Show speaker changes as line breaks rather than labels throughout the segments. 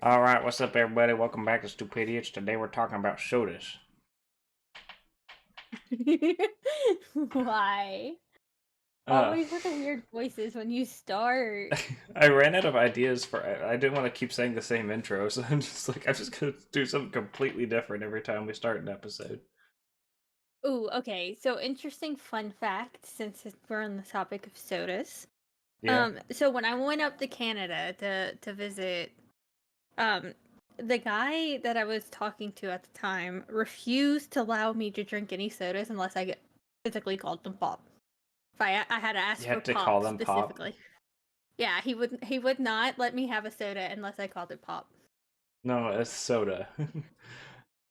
Alright, what's up everybody? Welcome back to Stupidiots. Today we're talking about sodas.
Why?
Uh,
Always with the weird voices when you start.
I ran out of ideas for I didn't want to keep saying the same intro, so I'm just gonna do something completely different every time we start an episode.
Ooh, okay. So interesting fun fact, since we're on the topic of sodas.
Yeah?
So when I went up to Canada to visit, um, the guy that I was talking to at the time refused to allow me to drink any sodas unless I physically called them pop. If I had to ask
You
for
had to call
pop
them pop?
specifically. Yeah, he would not let me have a soda unless I called it pop.
No, it's soda.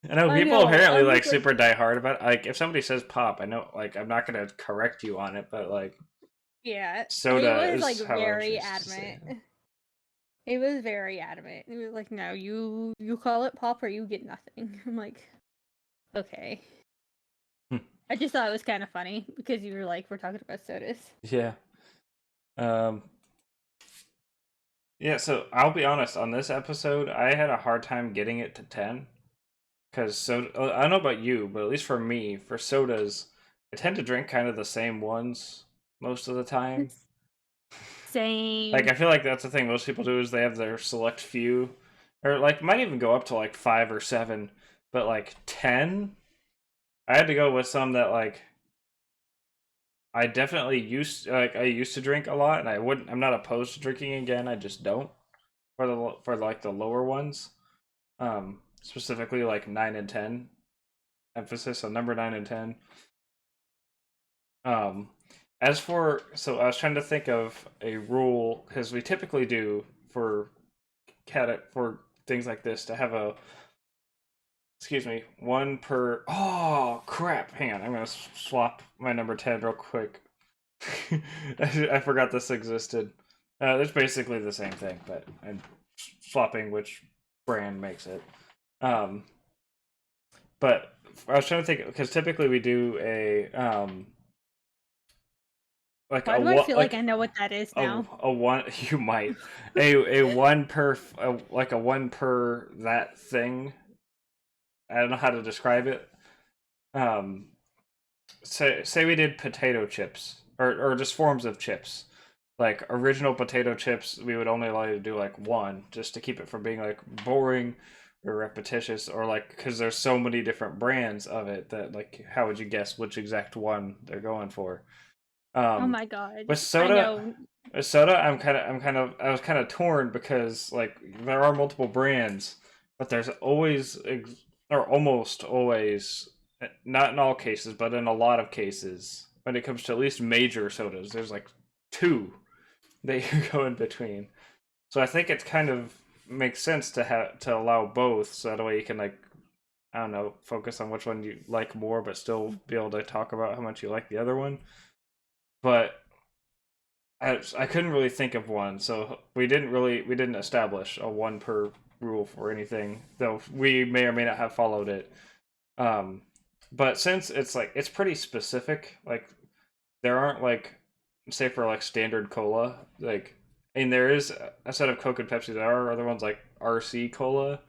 I know
I
people
know.
apparently
I'm
like
just like,
super die hard about it. Like if somebody says pop, I know like I'm not gonna correct you on it, but like
yeah, he
soda
was like
is how I
very
choose to say
adamant.
it.
He was very adamant. He was like, "No, you call it pop or you get nothing." I'm like, "Okay."
Hmm.
I just thought it was kind of funny because you were like, "We're talking about sodas."
Yeah. Um Yeah, so I'll be honest, on this episode, I had a hard time getting it to 10. Because I don't know about you, but at least for me, for sodas, I tend to drink kind of the same ones most of the time.
It's
Like,
same.
I feel like that's the thing most people do is they have their select few, or like might even go up to like 5 or 7, but like 10, I had to go with some that like I definitely I used to drink a lot, and I'm not opposed to drinking again. I just don't for like the lower ones. Specifically like 9 and 10. Emphasis on number 9 and 10. Um, as for so I was trying to think of a rule because we typically do for things like this to have a excuse me one per. Oh crap! Hang on, I'm gonna swap my number 10 real quick. I forgot this existed. It's basically the same thing, but I'm swapping which brand makes it. Um, but I was trying to think because typically we do a like
Why
a
do I
what
feel like I know what that is now?
a one you might a one per like a one per that thing. I don't know how to describe it. Um, say we did potato chips or just forms of chips. Like original potato chips, we would only allow you to do like one just to keep it from being like boring or repetitious or like because there's so many different brands of it that like how would you guess which exact one they're going for?
Oh
Um,
my god.
with
I
soda,
know.
I was kind of torn because like there are multiple brands, but there's always or almost always, not in all cases, but in a lot of cases, when it comes to at least major sodas, there's like two that you go in between. So I think it kind of makes sense to allow both, so that way you can like I don't know focus on which one you like more, but still be able to talk about how much you like the other one. But I couldn't really think of one, so we didn't establish a one per rule for anything, though we may or may not have followed it. Um, but since it's like it's pretty specific, like there aren't like say for like standard cola, like and there is a set of Coke and Pepsi. There are other ones like RC cola,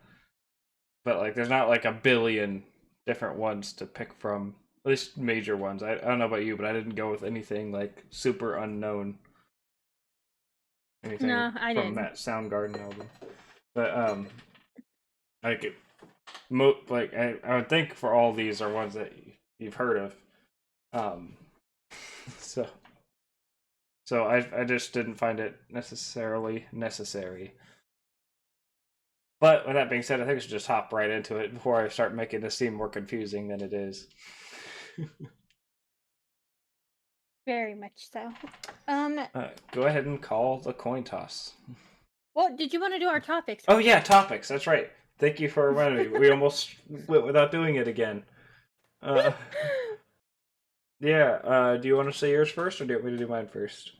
but like there's not like a billion different ones to pick from. At least major ones. I don't know about you, but I didn't go with anything like super unknown anything
No, I
from
didn't.
that Soundgarden album. But like like I would think for all these are ones that you've heard of. Um, so I just didn't find it necessarily necessary. But with that being said, I think I should just hop right into it before I start making this seem more confusing than it is.
Very much so.
Go ahead and call the coin toss.
Well, did you want to do our topics
Oh
real
yeah,
quick?
topics. That's right. Thank you for reminding me. We almost went without doing it again. Uh, Yeah, do you want to say yours first, or do you want me to do mine first?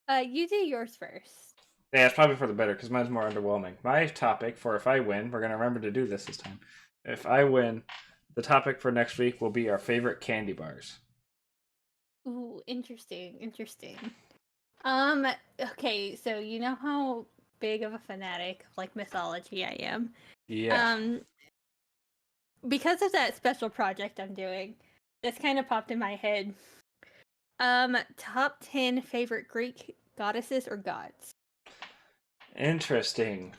You do yours first.
Yeah, it's probably for the better, because mine's more underwhelming. My topic for if I win, we're going to remember to do this time. If I win, the topic for next week will be our favorite candy bars.
Ooh, interesting, interesting. Okay, so you know how big of a fanatic of like mythology I am.
Yeah.
Because of that special project I'm doing, this kind of popped in my head. Top 10 favorite Greek goddesses or gods?
Interesting.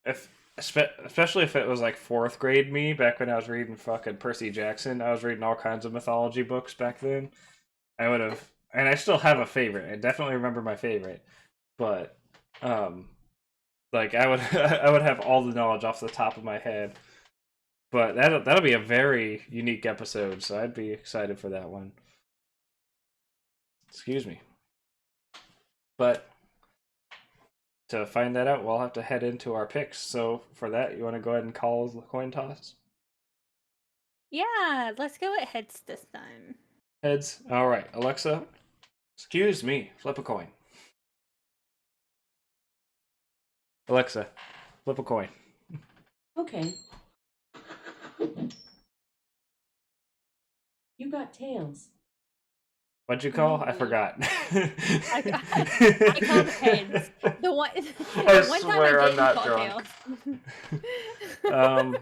If especially if it was like fourth grade me back when I was reading fucking Percy Jackson, I was reading all kinds of mythology books back then. I would have, and I still have a favorite. I definitely remember my favorite, but um, like I would I would have all the knowledge off the top of my head. But that'll be a very unique episode, so I'd be excited for that one. Excuse me. But to find that out, we'll have to head into our picks. So for that, you want to go ahead and call the coin toss?
Yeah, let's go with heads this time.
Heads. All right, Alexa. Excuse me. Flip a coin. Alexa, flip a coin.
Okay. You got tails.
What'd you call? I forgot.
I called heads. The one,
I
one time
swear
I
I'm
didn't
not
call
drunk.
tails.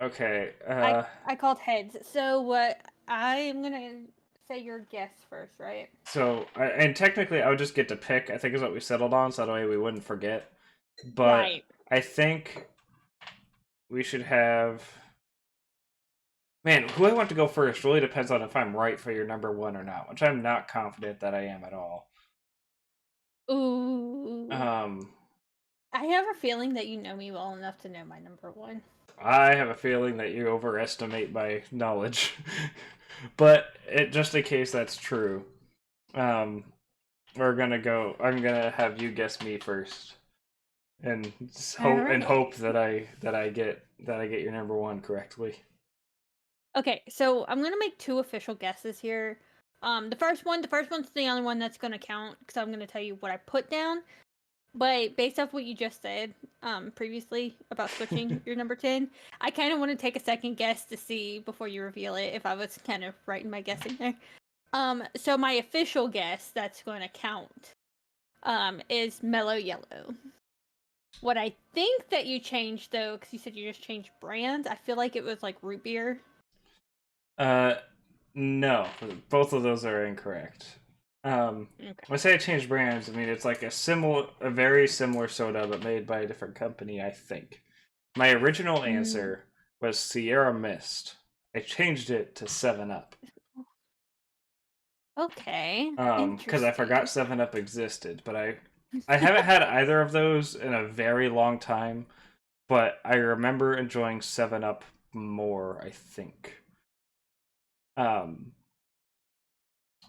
Okay.
I called heads. So what? I'm gonna say your guess first, right?
So, and technically, I would just get to pick. I think is what we settled on, so that way we wouldn't forget. But
Right.
I think we should have. Man, who I want to go first really depends on if I'm right for your number one or not, which I'm not confident that I am at all.
Ooh.
Um,
I have a feeling that you know me well enough to know my number one.
I have a feeling that you overestimate my knowledge, but just in case that's true, um, we're gonna go. I'm gonna have you guess me first, and hope that I get your number one correctly.
Okay, so I'm gonna make two official guesses here. The first one's the only one that's gonna count because I'm gonna tell you what I put down. But based off what you just said, previously about switching your number 10, I kind of want to take a second guess to see before you reveal it if I was kind of right in my guessing there. So my official guess that's going to count, is Mellow Yellow. What I think that you changed though, because you said you just changed brands, I feel like it was like root beer.
No, both of those are incorrect.
Okay.
When I say I changed brands, I mean it's like a very similar soda, but made by a different company. I think my original answer was Sierra Mist. I changed it to 7-Up.
Okay.
Because I forgot 7-Up existed, but I haven't had either of those in a very long time. But I remember enjoying 7-Up more. I think.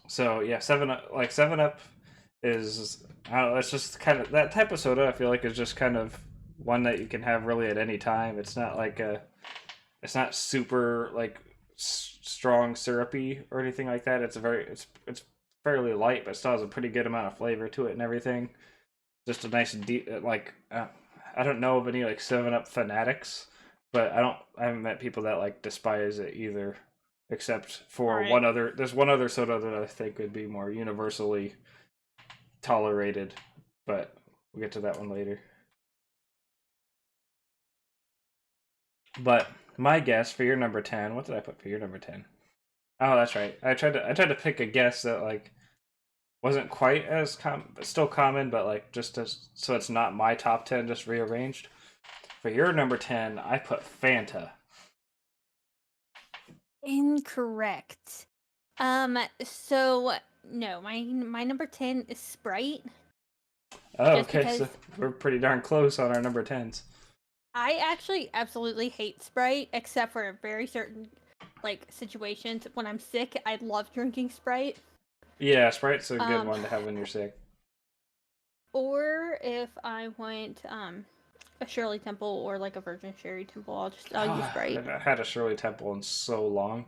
So yeah, 7-Up is, I don't know, it's just kind of that type of soda. I feel like is just kind of one that you can have really at any time. It's not like it's not super like strong syrupy or anything like that. It's fairly light, but still has a pretty good amount of flavor to it and everything. Just a nice deep I don't know of any like 7-Up fanatics, but I haven't met people that like despise it either. Except for
Right.
there's one other soda that I think would be more universally tolerated, but we'll get to that one later. But my guess for your number 10, what did I put for your number 10? Oh, that's right. I tried to pick a guess that like wasn't quite as still common, but like just as so it's not my top 10 just rearranged. For your number 10, I put Fanta.
Incorrect. So no, my number 10 is Sprite.
Oh,
Just
okay,
because
so we're pretty darn close on our number 10s.
I actually absolutely hate Sprite, except for very certain like situations. When I'm sick, I love drinking Sprite.
Yeah, Sprite's a good
Um,
one to have when you're sick.
or if I want a Shirley Temple or like a Virgin Sherry Temple, I'll use
I
Sprite.
haven't had a Shirley Temple in so long.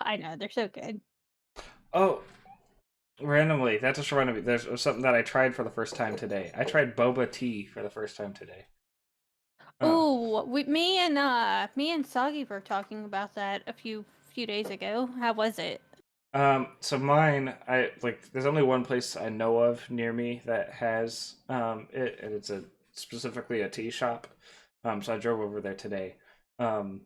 I know they're so good.
Oh, randomly, that just reminded me. There's something that I tried for the first time today. I tried boba tea for the first time today. Oh,
Oh, me and Soggy were talking about that a few days ago. How was it?
So mine, I like. There's only one place I know of near me that has it, and it's a specifically a tea shop. So I drove over there today, um,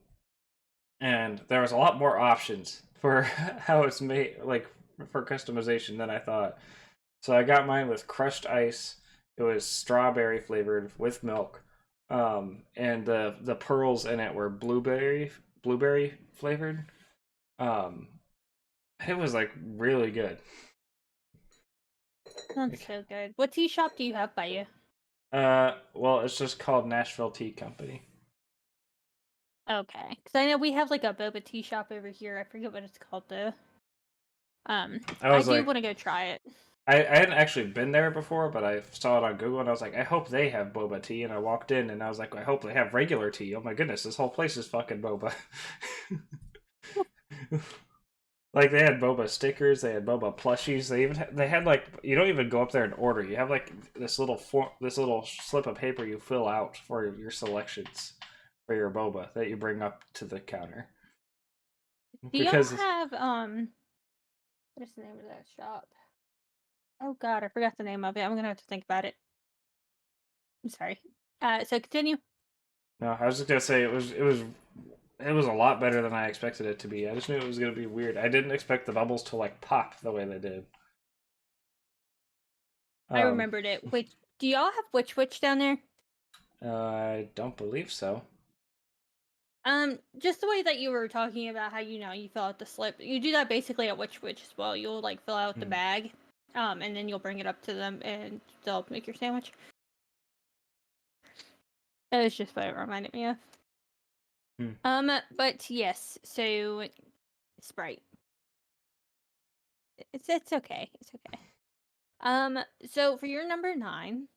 and there was a lot more options for how it's made, like for customization than I thought. So I got mine with crushed ice. It was strawberry flavored with milk, and the pearls in it were blueberry flavored. Um, it was like really good.
Sounds
Like,
so good. What tea shop do you have by you?
well, it's just called Nashville Tea Company.
Okay, because I know we have like a boba tea shop over here. I forget what it's called though.
I
I
was
do
like,
want to go try it.
I hadn't actually been there before, but I saw it on Google and I was like, I hope they have boba tea. And I walked in and I was like, I hope they have regular tea. Oh my goodness, this whole place is fucking boba. Like they had boba stickers, they had boba plushies. They had like you don't even go up there and order. You have like this little slip of paper you fill out for your selections for your boba that you bring up to the counter.
Do y'all
Because
have what is the name of that shop? Oh God, I forgot the name of it. I'm gonna have to think about it. I'm sorry. So continue.
no, I was just gonna say it was a lot better than I expected it to be. I just knew it was gonna be weird. I didn't expect the bubbles to like pop the way they did.
I
Um,
remembered it. Which do y'all have Witch down there?
I don't believe so.
Just the way that you were talking about how you fill out the slip. You do that basically at Witch as well. You'll like fill out the
Hmm.
bag, and then you'll bring it up to them and they'll make your sandwich. That was just what it reminded me of.
Hmm.
But yes, so Sprite. It's okay. It's okay. So for your number 9,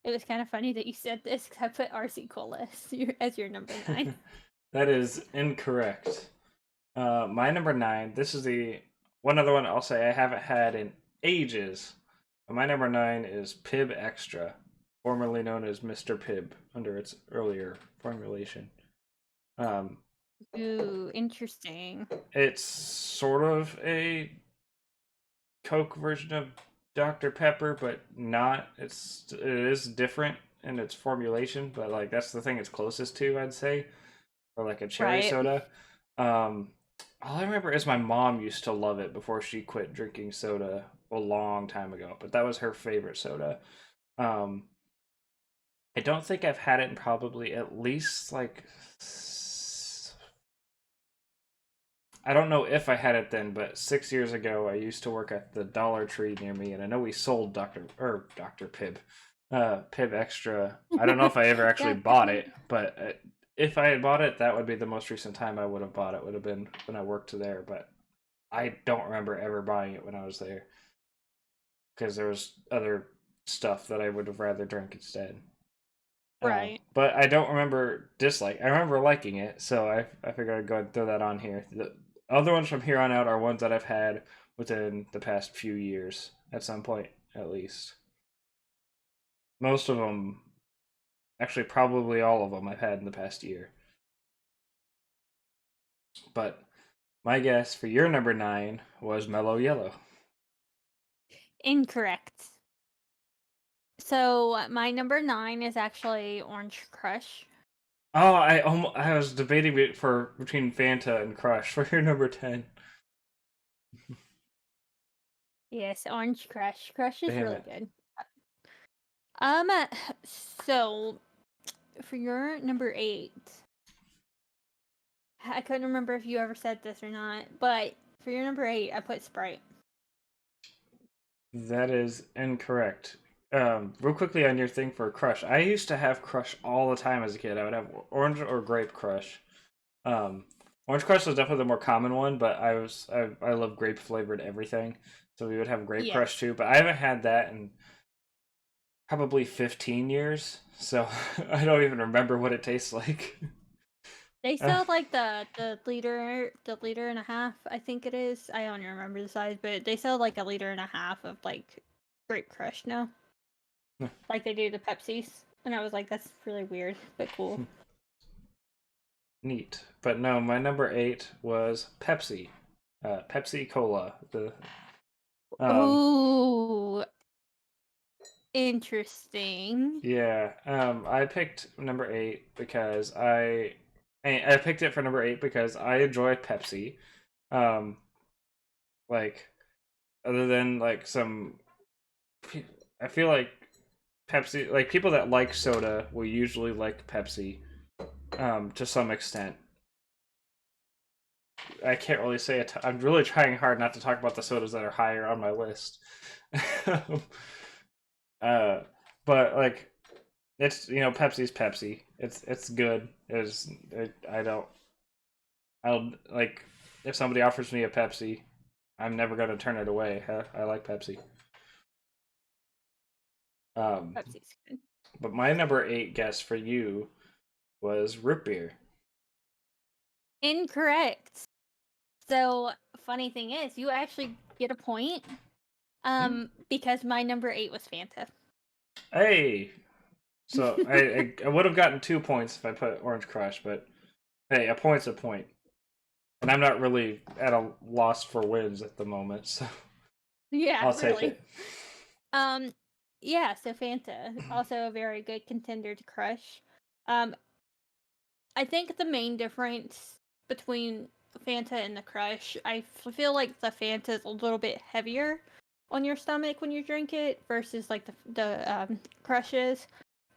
it was kind of funny that you said this because I put RC Cola as your number 9.
That is incorrect. My number 9. This is the one other one I'll say I haven't had in ages. My number 9 is Pib Extra, formerly known as Mr. Pibb under its earlier formulation. Um,
Ooh, interesting.
it's sort of a Coke version of Dr. Pepper, but not. It is different in its formulation, but like that's the thing it's closest to, I'd say, or like a cherry
Right.
soda. Um, all I remember is my mom used to love it before she quit drinking soda a long time ago, but that was her favorite soda. Um, I don't think I've had it in probably at least like I don't know if I had it then, but 6 years ago, I used to work at the Dollar Tree near me, and I know we sold Doctor Pibb, Pibb Extra. I don't know if I ever actually
God
bought
damn
it,
it.
but if I had bought it, that would be the most recent time I would have bought it. Would have been when I worked there, but I don't remember ever buying it when I was there because there was other stuff that I would have rather drank instead.
Right.
But I don't remember dislike. I remember liking it, so I figured I'd go ahead and throw that on here. The other ones from here on out are ones that I've had within the past few years, at some point at least. Most of them, actually, probably all of them, I've had in the past year. But my guess for your number 9 was Mellow Yellow.
Incorrect. So my number 9 is actually Orange Crush.
Oh, I was debating it for between Fanta and Crush for your number 10.
Yes, Orange Crush. Crush is
Damn
really
it.
good. Um, so for your number 8, I couldn't remember if you ever said this or not, but for your number 8, I put Sprite.
That is incorrect. Real quickly on your thing for Crush, I used to have Crush all the time as a kid. I would have orange or grape Crush. Um, Orange Crush was definitely the more common one, but I love grape flavored everything, so we would have grape Crush
Yes.
too. But I haven't had that in probably 15 years, so I don't even remember what it tastes like.
They
Uh,
sell like the liter and a half, I think it is. I don't remember the size, but they sell like a liter and a half of like Grape Crush now. Like they do the Pepsis. And I was like, that's really weird, but cool.
Neat, but no, my number 8 was Pepsi. Pepsi Cola.
Oh, interesting.
Yeah, I picked number 8 because I picked it for number 8 because I enjoy Pepsi. Um, like other than like I feel like Pepsi, like people that like soda will usually like Pepsi, to some extent. I can't really say it. I'm really trying hard not to talk about the sodas that are higher on my list. uh, but like it's Pepsi's Pepsi. It's good. I don't. I'll like if somebody offers me a Pepsi, I'm never gonna turn it away. I like Pepsi. Um,
Pepsi's good.
but my number 8 guess for you was root beer.
Incorrect. So, funny thing is, you actually get a point. Because my number 8 was Fanta.
Hey, so I would have gotten 2 points if I put Orange Crush, but hey, a point's a point, and I'm not really at a loss for wins at the moment, so
Yeah,
I'll take
really.
it.
Um, yeah, so Fanta, also a very good contender to Crush. I think the main difference between Fanta and the Crush, I feel like the Fanta is a little bit heavier on your stomach when you drink it versus like the Crush is.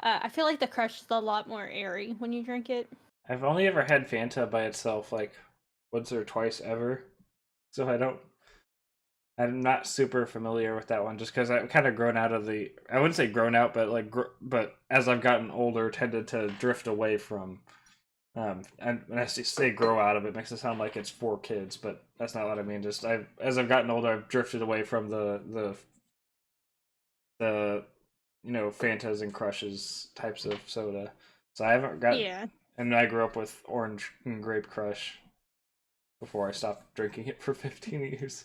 I feel like the Crush is a lot more airy when you drink it.
I've only ever had Fanta by itself like once or twice ever, so I'm not super familiar with that one just because I've kind of grown out of I wouldn't say grown out, but but as I've gotten older, tended to drift away from. And when I say grow out of it, makes it sound like it's for kids, but that's not what I mean. Just as I've gotten older, I've drifted away from the Fantas and Crushes types of soda. So I haven't got,
Yeah.
and I grew up with Orange and Grape Crush before I stopped drinking it for 15 years.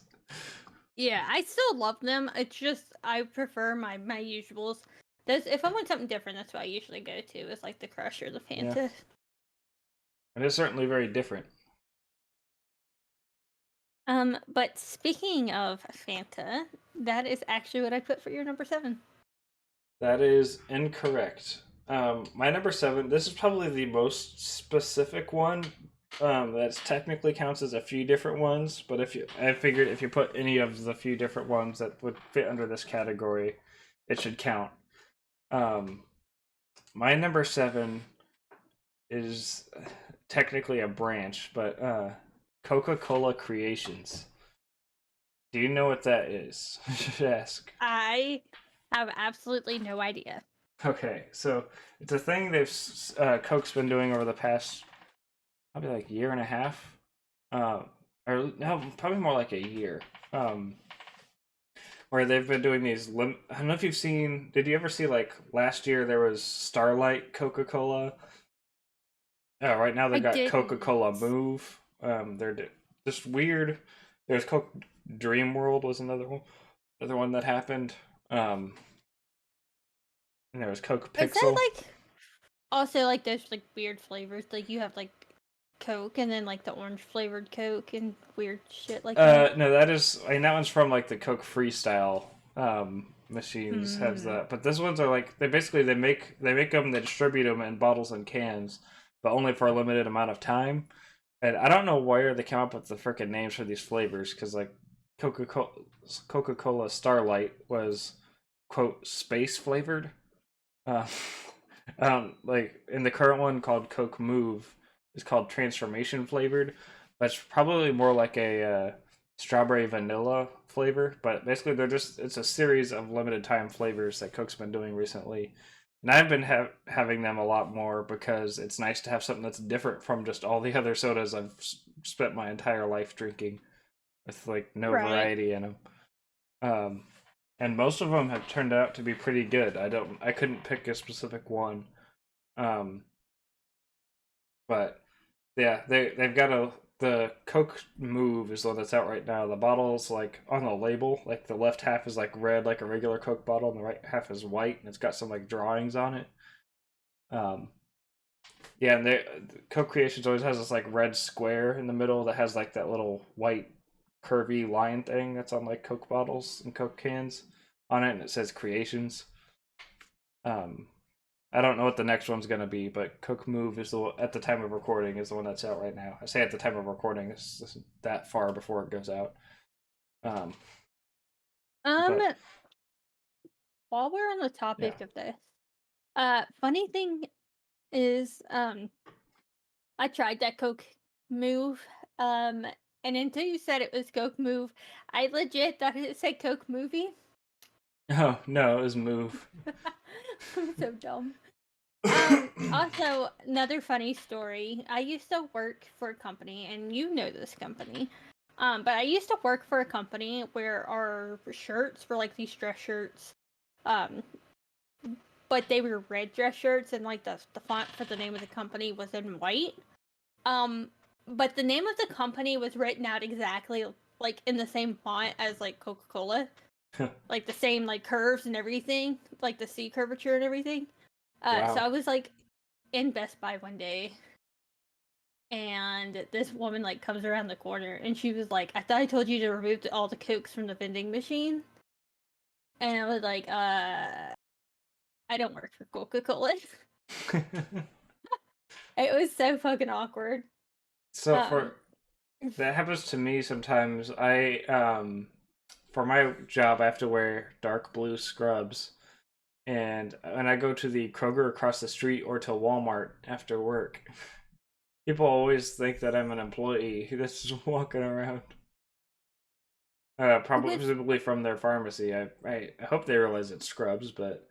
Yeah, I still love them. It's just I prefer my usuals. Those if I want something different, that's what I usually go to. Is like the Crush or the
Yeah,
Fanta.
it is certainly very different.
But speaking of Fanta, that is actually what I put for your number 7.
That is incorrect. My number 7. This is probably the most specific one. That technically counts as a few different ones, but I figured if you put any of the few different ones that would fit under this category, it should count. Um, my number 7 is technically a branch, but Coca-Cola Creations. Do you know what that is? I should ask.
I have absolutely no idea.
Okay, so it's a thing Coke's been doing over the past probably like year and a half, or no, probably more like a year, where they've been doing these. I don't know if you've seen. Did you ever see like last year there was Starlight Coca Cola? Right now
I
they've got Coca
didn't.
Cola Move. Just weird. There's Coke Dream World was another one that happened. And there was Coke
Is that
Pixel.
like also like those like weird flavors? Like you have like Coke and then like the orange flavored Coke and weird shit like that.
No, that one's from like the Coke Freestyle machines has
Hmm.
that. But this ones are like they make them, they distribute them in bottles and cans, but only for a limited amount of time. And I don't know where they came up with the freaking names for these flavors because like Coca-Cola Starlight was quote space flavored. Uh, like in the current one called Coke Move is called transformation flavored. That's probably more like a strawberry vanilla flavor, but basically it's a series of limited time flavors that Coke's been doing recently. And I've been having them a lot more because it's nice to have something that's different from just all the other sodas I've spent my entire life drinking with like no
Right.
variety in them. Um, and most of them have turned out to be pretty good. I couldn't pick a specific one. Um, but yeah, they've got the Coke Move is the one that's out right now. The bottle's like on the label, like the left half is like red like a regular Coke bottle, and the right half is white, and it's got some like drawings on it. Um, yeah, and Coke Creations always has this like red square in the middle that has like that little white curvy lion thing that's on like Coke bottles and Coke cans on it, and it says Creations. Um, I don't know what the next one's gonna be, but Coke Move is at the time of recording is the one that's out right now. I say at the time of recording, it's just that far before it goes out.
Um,
But
while we're on the
yeah,
topic of this, funny thing is, I tried that Coke move, and until you said it was Coke move, I legit thought it said Coke movie.
oh no, it was Move.
I'm so dumb. Also, another funny story. I used to work for a company, and you know this company. But I used to work for a company where our shirts were like these dress shirts. Um, but they were red dress shirts, and like the font for the name of the company was in white. Um, but the name of the company was written out exactly like in the same font as like Coca-Cola. Like the same like curves and everything, like the C curvature and everything. So
Wow.
I was like in Best Buy one day, and this woman like comes around the corner, and she was like, "I thought I told you to remove all the Cokes from the vending machine." And I was like, I don't work for Coca-Cola." It was so fucking awkward.
So
Um,
for that happens to me sometimes. For my job I have to wear dark blue scrubs, and when I go to the Kroger across the street or to Walmart after work, people always think that I'm an employee that's just walking around. Probably
which
presumably from their pharmacy. I hope they realize it's scrubs, but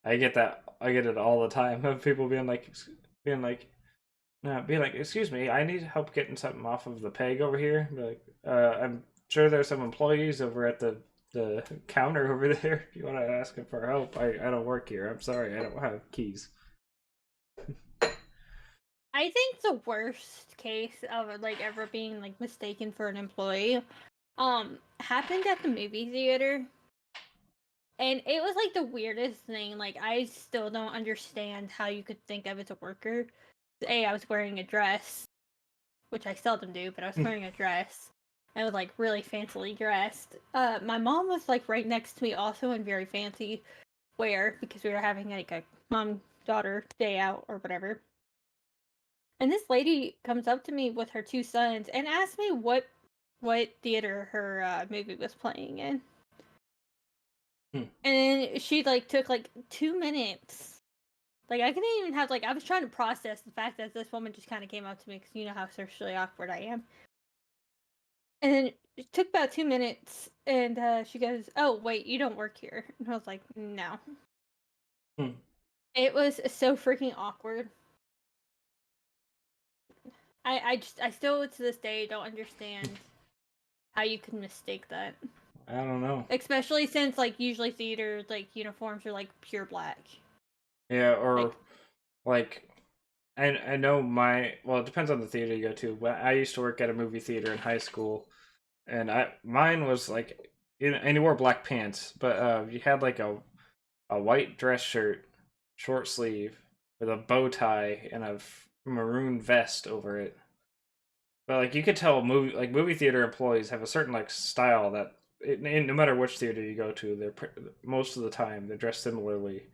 I get that I get it all the time of people being like no, be like, excuse me, I need help getting something off of the peg over here. Be like, I'm sure there's some employees over at the counter over there. If you want to ask them for help, I don't work here. I'm sorry, I don't have keys.
I think the worst case of like ever being like mistaken for an employee, happened at the movie theater. And it was like the weirdest thing. Like I still don't understand how you could think I was a worker. I was wearing a dress, which I seldom do, but I was wearing a dress. I was like really fancily dressed. My mom was like right next to me, also in very fancy wear because we were having like a mom daughter day out or whatever. And this lady comes up to me with her two sons and asks me what theater her movie was playing in.
Hmm.
And she like took like 2 minutes. Like I couldn't even have like I was trying to process the fact that this woman just kind of came up to me because you know how socially awkward I am. And then it took about 2 minutes, and she goes, "Oh wait, you don't work here." And I was like, "No."
Hmm.
It was so freaking awkward. I still to this day don't understand how you could mistake that.
I don't know.
Especially since like usually theater like uniforms are like pure black.
Yeah, or
Like
like I know it depends on the theater you go to. But I used to work at a movie theater in high school, and I mine was like and you wore black pants, but you had like a white dress shirt, short sleeve, with a bow tie and a maroon vest over it. But like you could tell, movie theater employees have a certain like style that no matter which theater you go to, most of the time they're dressed similarly.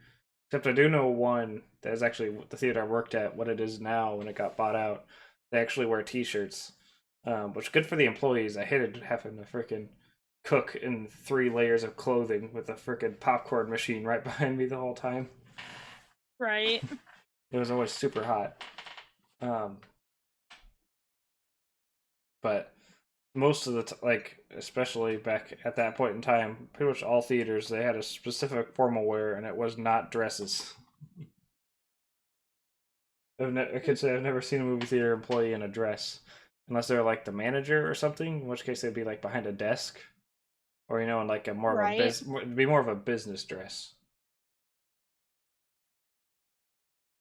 Except I do know one that is actually the theater I worked at. What it is now when it got bought out, they actually wear T-shirts, which is good for the employees. I hated having to freaking cook in 3 layers of clothing with a freaking popcorn machine right behind me the whole time.
right.
It was always super hot. Um, but most of the like, especially back at that point in time, pretty much all theaters they had a specific formal wear, and it was not dresses. I could say I've never seen a movie theater employee in a dress, unless they're like the manager or something. In which case they'd be like behind a desk, or in like a more of a
Right.
it'd be more of a business dress,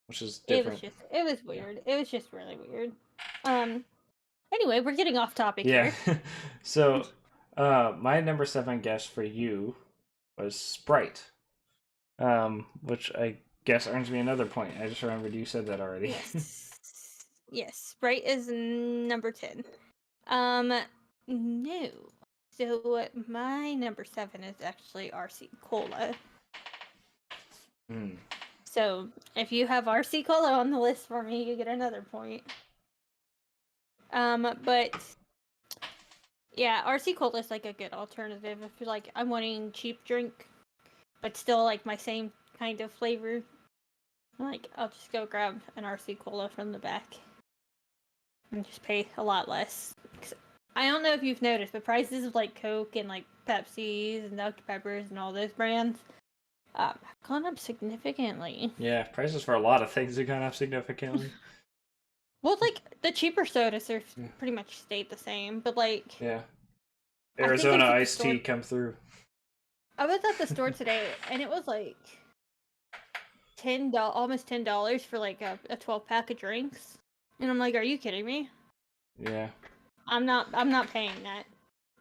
which is different.
It was
Yeah.
weird. It was just really weird. Um anyway, we're getting off topic
Yeah.
here.
So, my number 7 guess for you was Sprite. Which I guess earns me another point. I just remembered you said that already.
Yes. Yes, Sprite is number 10. Um No. So my number 7 is actually RC Cola.
Hmm.
So if you have RC Cola on the list for me, you get another point. But yeah, RC Cola is like a good alternative if you're like, I'm wanting cheap drink, but still like my same kind of flavor. Like, I'll just go grab an RC Cola from the back and just pay a lot less. I don't know if you've noticed, but prices of like Coke and like Pepsi's and Dr. Peppers and all those brands have gone up significantly.
Yeah, prices for a lot of things have gone up significantly.
Well, like the cheaper sodas are
Yeah.
pretty much stayed the same, but like
Yeah.
I think
Arizona
I was at the
iced tea
store.
come through.
I was at the store today, and it was like almost $10 for like a 12 pack of drinks, and I'm like, are you kidding me?
Yeah.
I'm not paying that.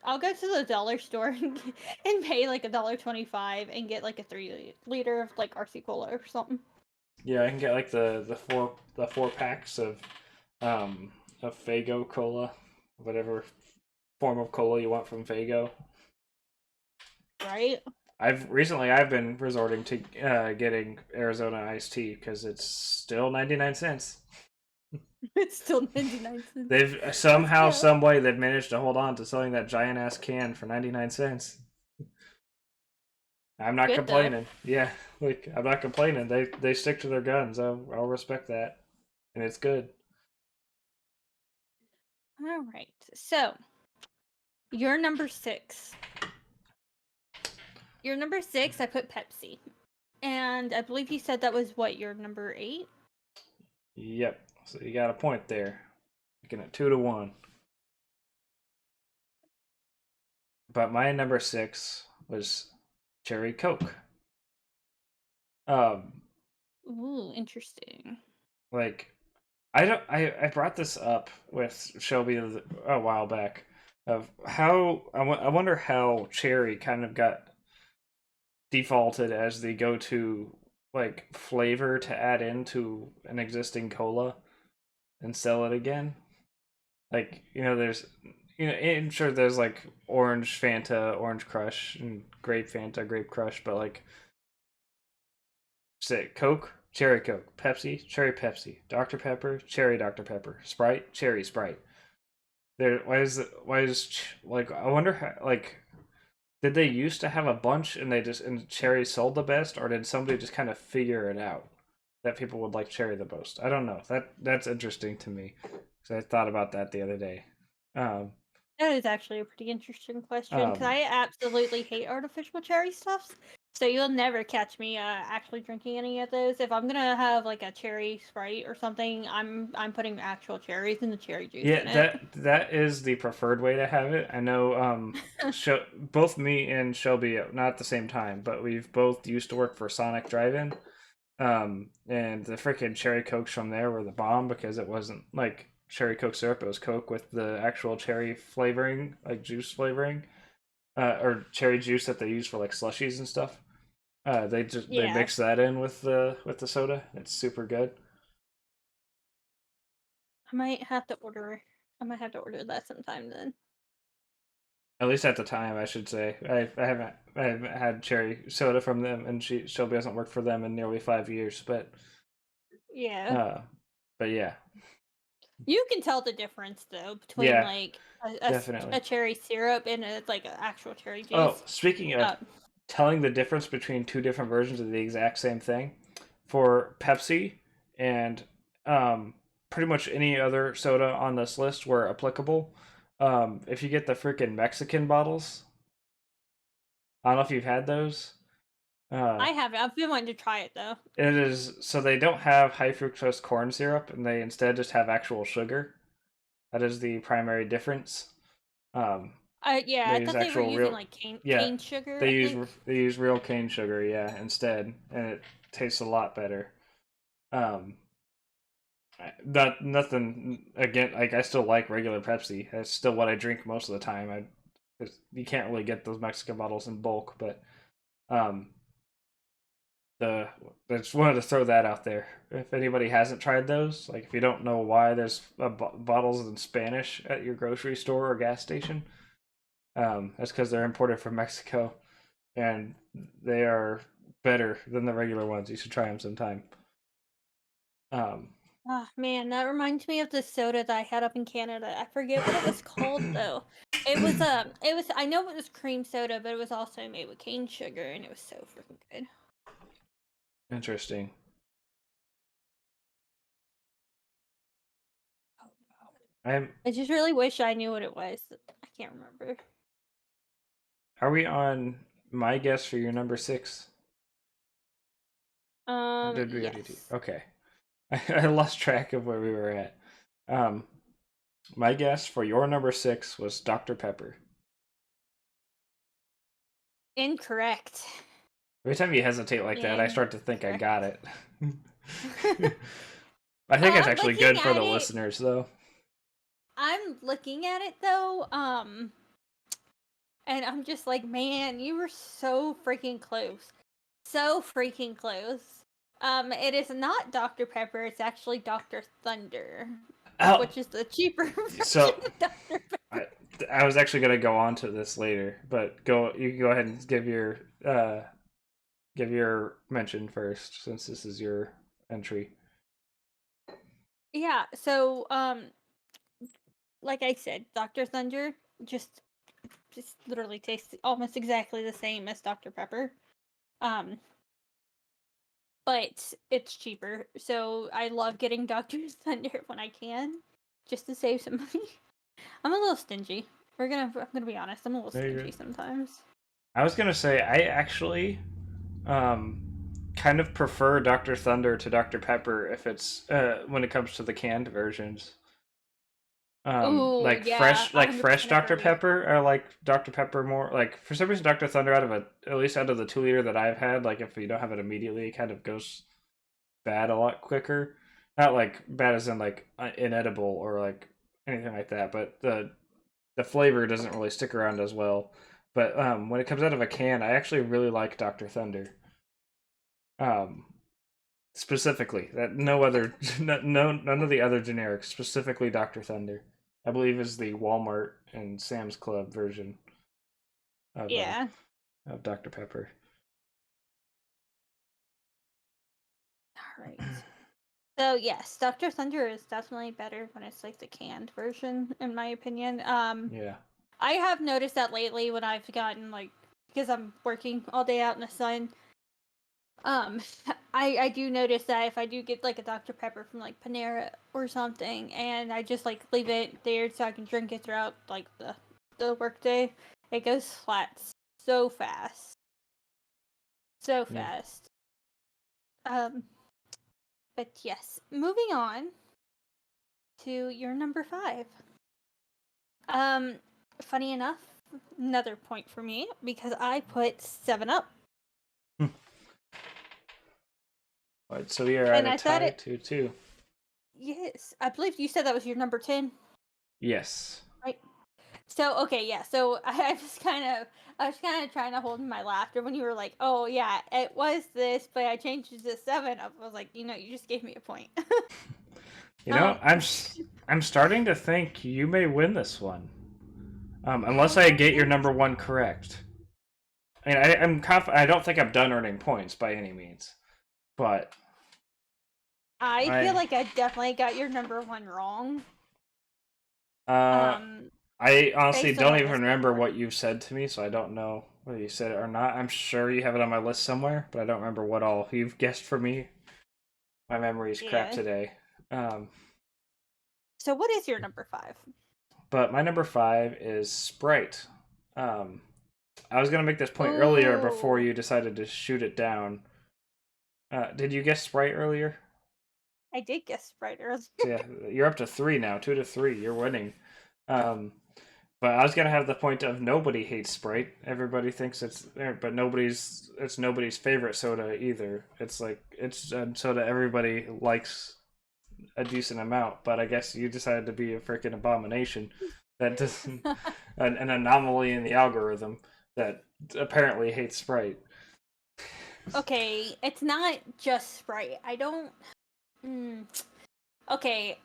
I'll go to the dollar store and pay like $1.25 and get like a 3 liter of like RC Cola or something.
Yeah, I can get like the four packs of Fago cola, whatever form of cola you want from Fago.
Right?
I've been resorting to getting Arizona iced tea because it's still 99 cents.
It's still 99 cents.
They've somehow, some way, they've managed to hold on to selling that giant ass can for 99 cents. I'm not
Good,
complaining. Yeah, like I'm not complaining. They stick to their guns. I'll respect that, and it's good.
All right. So, your number 6. Your number 6, I put Pepsi. And I believe you said that was what, your number 8?
Yep. So you got a point there. Making it 2-1. But my number 6 was Cherry Coke. Um,
Ooh, interesting.
like I brought this up with Shelby a while back of how I wonder how Cherry kind of got defaulted as the go-to like flavor to add into an existing cola and sell it again. Like, there's I'm sure there's like orange Fanta, orange crush, and grape Fanta, grape crush, but like say Coke, cherry Coke, Pepsi, cherry Pepsi, Dr. Pepper, cherry Dr. Pepper, Sprite, cherry Sprite. There why is like I wonder how, like, did they used to have a bunch and cherry sold the best, or did somebody just kind of figure it out that people would like cherry the most? I don't know. That's interesting to me because I thought about that the other day. Um,
That is actually a pretty interesting question because
um,
I absolutely hate artificial cherry stuffs. So you'll never catch me actually drinking any of those. If I'm gonna have like a cherry Sprite or something, I'm putting actual cherries and the cherry juice
yeah,
in it.
that is the preferred way to have it. I know. Both me and Shelby, not at the same time, but we've both used to work for Sonic Drive-In. And the freaking cherry cokes from there were the bomb because it wasn't like cherry coke syrup; it was Coke with the actual cherry flavoring, like juice flavoring, or cherry juice that they use for like slushies and stuff. They
Yeah,
mix that in with the soda. It's super good.
I might have to order. I might have to order that sometime then.
At least at the time, I should say. I haven't had cherry soda from them, and Shelby hasn't worked for them in nearly 5 years.
Yeah,
Uh, but yeah,
you can tell the difference though between
yeah,
like
definitely.
a cherry syrup and a, like an actual cherry
Oh,
juice.
speaking of
Uh,
telling the difference between two different versions of the exact same thing, for Pepsi and pretty much any other soda on this list where applicable, if you get the freaking Mexican bottles, I don't know if you've had those. Uh,
I haven't. I've been wanting to try it though.
it is so they don't have high fructose corn syrup, and they instead just have actual sugar. That is the primary difference. Um,
Yeah,
they
I
use
thought they were
actual
using
real,
like
yeah,
cane sugar. I think.
they use real cane sugar, yeah, instead, and it tastes a lot better. Um, not nothing again. Like, I still like regular Pepsi. That's still what I drink most of the time. You can't really get those Mexican bottles in bulk, but um, I just wanted to throw that out there. If anybody hasn't tried those, like if you don't know why there's bottles in Spanish at your grocery store or gas station, that's because they're imported from Mexico, and they are better than the regular ones. You should try them sometime.
Oh man, that reminds me of the soda that I had up in Canada. I forget what it was called though. It was I know it was cream soda, but it was also made with cane sugar, and it was so freaking good.
Interesting. I
just really wish I knew what it was. I can't remember.
Are we on my guess for your number 6? Or did we already do?
Yes.
Okay. I lost track of where we were at. My guess for your number 6 was Dr. Pepper.
Incorrect.
Every time you hesitate like that, I start to think I got it. I think it's
I'm
actually
looking
good for
at
the
it.
listeners, though.
I'm looking at it though, and I'm just like, man, you were so freaking close. So freaking close. It is not Dr. Pepper, it's actually Dr. Thunder,
Oh,
which is the cheaper version
so
of Dr. Pepper.
I was actually going to go on to this later, but you can go ahead and give your mention first, since this is your entry.
Yeah, so like I said, Dr. Thunder just literally tastes almost exactly the same as Dr. Pepper. But it's cheaper. So I love getting Dr. Thunder when I can, just to save some money. I'm a little stingy. I'm gonna be honest. I'm a little stingy sometimes.
I was gonna say I actually kind of prefer Dr. Thunder to Dr. Pepper if it's when it comes to the canned versions.
Ooh,
Like
yeah,
fresh
100%
Dr.
agree.
Pepper, I like Dr. Pepper more. Like for some reason, Dr. Thunder at least out of the 2 liter that I've had, like if you don't have it immediately, it kind of goes bad a lot quicker. Not like bad as in like inedible or like anything like that, but the flavor doesn't really stick around as well. But when it comes out of a can, I actually really like Dr. Thunder. Specifically, that no other, none of the other generics. Specifically, Dr. Thunder, I believe, is the Walmart and Sam's Club version
Yeah.
of Dr. Pepper.
All right. So yes, Dr. Thunder is definitely better when it's like the canned version, in my opinion.
Yeah.
I have noticed that lately when I've gotten like, because I'm working all day out in the sun. I do notice that if I do get like a Dr. Pepper from like Panera or something, and I just like leave it there so I can drink it throughout like the workday, it goes flat so fast, so fast. But yes, moving on to your number 5. Funny enough, another point for me because I put 7-Up.
Right, so we are at a tie 2-2.
Yes, I believe you said that was your number 10.
Yes.
Right. So okay, yeah. So I was kind of trying to hold my laughter when you were like, "Oh yeah, it was this, but I changed it to 7-Up." I was like, you just gave me a point.
I'm starting to think you may win this one, unless I get your number 1 correct. I mean, I'm confident. I don't think I'm done earning points by any means, but
I feel like I definitely got your number 1 wrong.
I honestly don't even remember
before.
what you've said to me, so I don't know whether you said it or not. I'm sure you have it on my list somewhere, but I don't remember what all you've guessed for me. My memory's crap today.
So what is your number 5?
But my number 5 is Sprite. I was gonna make this point earlier before you decided to shoot it down. Did you guess Sprite earlier?
I did guess Sprite earlier.
So yeah, you're up to 3 now. 2-3. You're winning. But I was gonna have the point of nobody hates Sprite. Everybody thinks but it's nobody's favorite soda either. It's like it's a soda everybody likes a decent amount. But I guess you decided to be a freaking abomination. That doesn't an anomaly in the algorithm that apparently hates Sprite.
Okay, it's not just Sprite. I don't. Okay,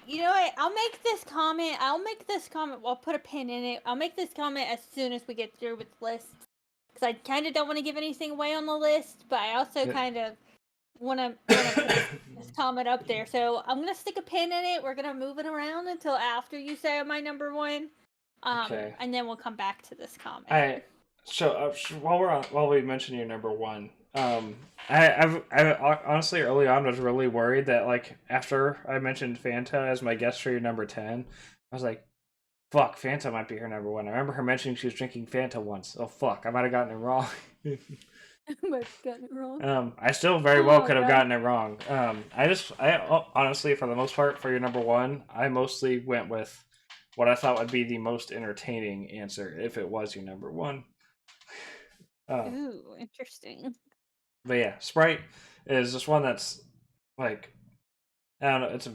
you know what? I'll make this comment. I'll put a pin in it. I'll make this comment as soon as we get through with the list, because I kind of don't want to give anything away on the list, but I also kind of want to put this comment up there. So I'm gonna stick a pin in it. We're gonna move it around until after you say my number one,
Okay.
and then we'll come back to this comment.
While we mention your number one, I honestly early on was really worried that like after I mentioned Fanta as my guest for your number 10, I was like, fuck, Fanta might be her number one. I remember her mentioning she was drinking Fanta once. Oh fuck, I might have gotten it wrong.
I might have gotten it wrong.
I still very well
Oh,
could have
God.
gotten it wrong. Honestly, for the most part, for your number one, I mostly went with what I thought would be the most entertaining answer if it was your number one.
Ooh, interesting.
But yeah, Sprite is just one that's like, I don't know, it's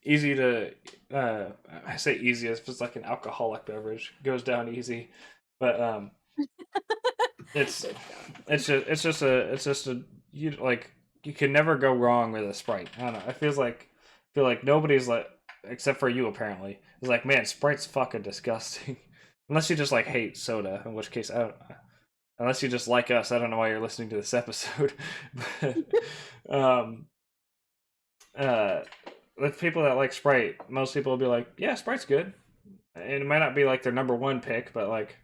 easy to I say easy as if it's like an alcoholic beverage. It goes down easy. But it's just a you like you can never go wrong with a Sprite. I don't know. I feel like nobody's like except for you apparently. Is like, man, Sprite's fucking disgusting. Unless you just like hate soda, in which case I don't unless you just like us, I don't know why you're listening to this episode. But uh with people that like Sprite, most people will be like, yeah, Sprite's good. And it might not be like their number one pick, but like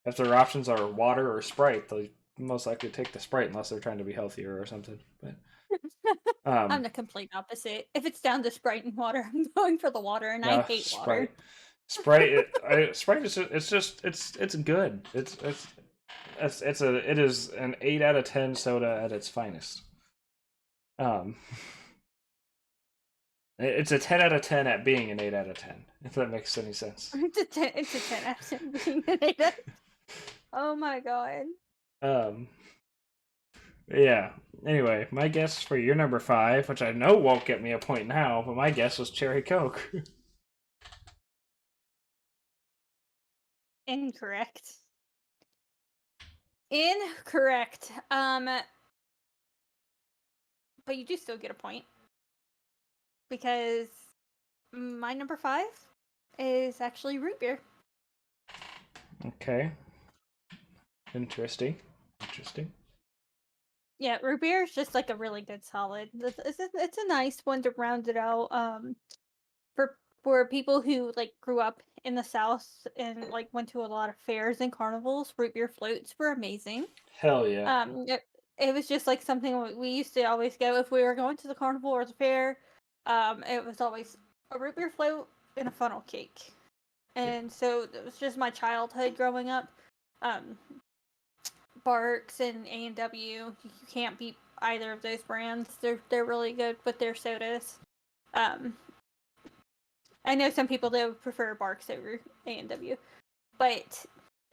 if their options are water or Sprite, they'll most likely take the Sprite unless they're trying to be healthier or something. But
I'm the complete opposite. If it's down to Sprite and water, I'm going for the water, and I
no,
hate water.
Sprite is it's good. It is an 8 out of 10 soda at its finest. It's a 10 out of 10 at being an 8 out of 10, if that makes any sense.
It's a 10. It's a 10 out of 10 being an 8 out of 10. Oh my god.
Yeah. Anyway, my guess for your number 5, which I know won't get me a point now, but my guess was Cherry Coke.
Incorrect. Incorrect. But you do still get a point. Because my number 5 is actually root beer.
Okay. Interesting.
Yeah, root beer is just like a really good solid. It's a nice one to round it out. For people who like grew up in the South and like went to a lot of fairs and carnivals, root beer floats were amazing.
Hell yeah.
It was just like something we used to always go if we were going to the carnival or the fair. It was always a root beer float and a funnel cake, and so it was just my childhood growing up. Barks and A&W, you can't beat either of those brands. They're really good with their sodas. I know some people that would prefer Barks over A&W, but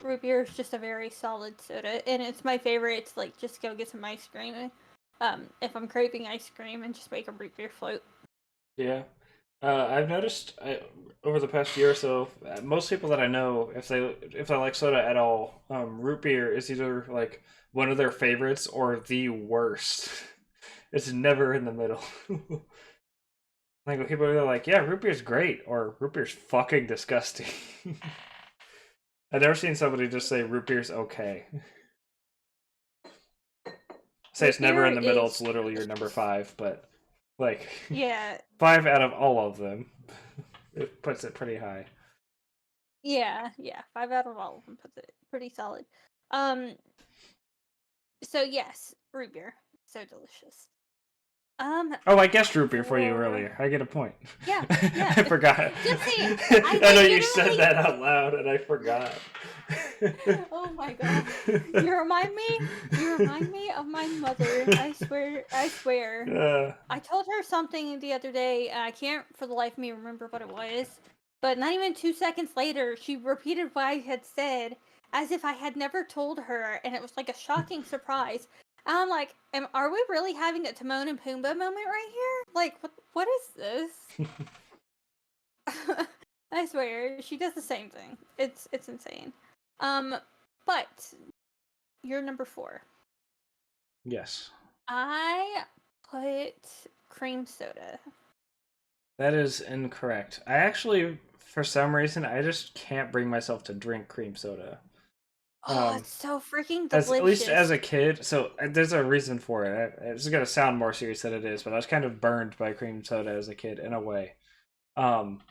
root beer is just a very solid soda, and it's my favorite to like just go get some ice cream. If I'm craving ice cream, and just make a root beer float.
Yeah. I've noticed over the past year or so, most people that I know, if they like soda at all, root beer is either like one of their favorites or the worst. It's never in the middle. Like when people are like, "Yeah, root beer's great," or "Root beer's fucking disgusting." I've never seen somebody just say root beer's okay. Say it's never in the middle. It's literally your number 5, but like,
yeah,
5 out of all of them, it puts it pretty high.
yeah. 5 out of all of them puts it pretty solid. So yes, root beer, so delicious.
Oh, I guessed root beer for you earlier. I get a point.
Yeah.
I forgot.
Jesse,
I know you said that out loud, and I forgot.
Oh my god! You remind me of my mother. I swear. I told her something the other day, and I can't for the life of me remember what it was. But not even 2 seconds later, she repeated what I had said as if I had never told her, and it was like a shocking surprise. And I'm like, are we really having a Timon and Pumbaa moment right here? Like, what is this? I swear, she does the same thing. It's insane. But you're number 4.
Yes.
I put cream soda.
That is incorrect. I actually, for some reason, I just can't bring myself to drink cream soda.
Oh, it's so freaking
As at least as
delicious.
a kid, so there's a reason for it. It's gonna sound more serious than it is, but I was kind of burned by cream soda as a kid in a way. Um,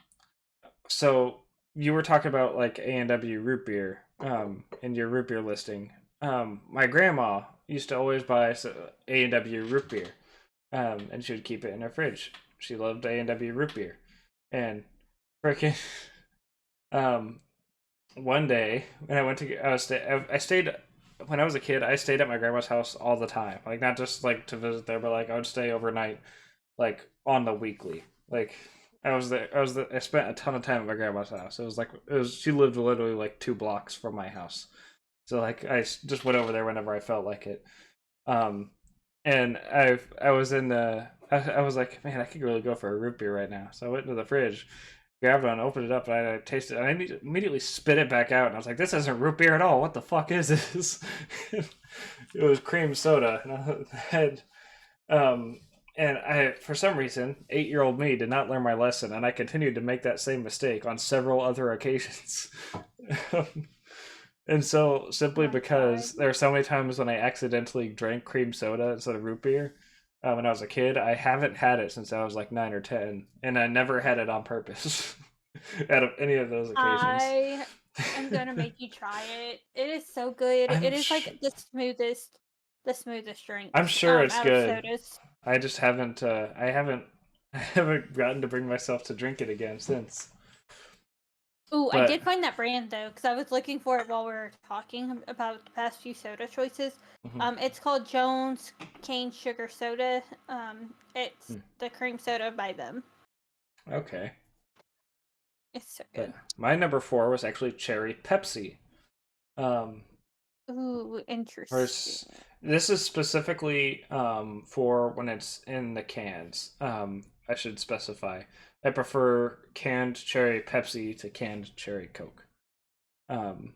so you were talking about like A&W root beer, in your root beer listing. My grandma used to always buy A&W root beer, and she would keep it in her fridge. She loved A&W root beer, and freaking, um, one day when I went to I stayed when I was a kid. I stayed at my grandma's house all the time, like not just like to visit there, but like I would stay overnight, like on the weekly. Like I was there. I spent a ton of time at my grandma's house. It was like it was. She lived literally like 2 blocks from my house, so like just went over there whenever I felt like it. Um, and I was in the I was like, man, I could really go for a root beer right now. So I went into the fridge, grabbed one, opened it up, and I tasted it. And I immediately spit it back out, and I was like, this isn't root beer at all. What the fuck is this? It was cream soda, and I had and I, for some reason, 8-year-old me did not learn my lesson, and I continued to make that same mistake on several other occasions. And so, simply
Oh my god.
because there are so many times when I accidentally drank cream soda instead of root beer when I was a kid, I haven't had it since I was like 9 or 10, and I never had it on purpose out of any of those occasions.
I am gonna make you try it. It is so good.
I'm
It is
sh-
like the smoothest
I'm
drinks
sure it's
out of
good.
sodas.
I just haven't. I haven't gotten to bring myself to drink it again since.
Ooh, I
But
did find that brand though, because I was looking for it while we were talking about the past few soda choices.
mhm.
It's called Jones Cane Sugar Soda. It's
Hmm.
the cream soda by them.
Okay.
It's so
But
good.
my number 4 was actually cherry Pepsi. Um,
Ooh,
Versus,
interesting.
this is specifically for when it's in the cans. I should specify. I prefer canned cherry Pepsi to canned cherry Coke. Um,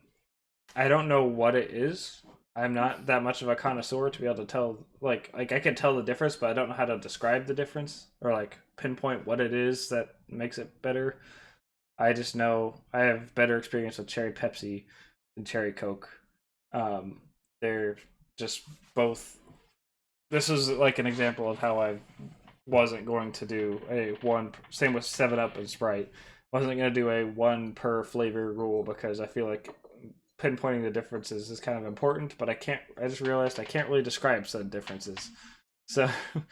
I don't know what it is. I'm not that much of a connoisseur to be able to tell. Like I can tell the difference, but I don't know how to describe the difference or like pinpoint what it is that makes it better. I just know I have better experience with cherry Pepsi than cherry Coke. Um, they're just both. This is like an example of how I wasn't going to do a one. Same with 7 Up and Sprite. Wasn't going to do a one per flavor rule because I feel like pinpointing the differences is kind of important. But I can't. I just realized I can't really describe said differences, so it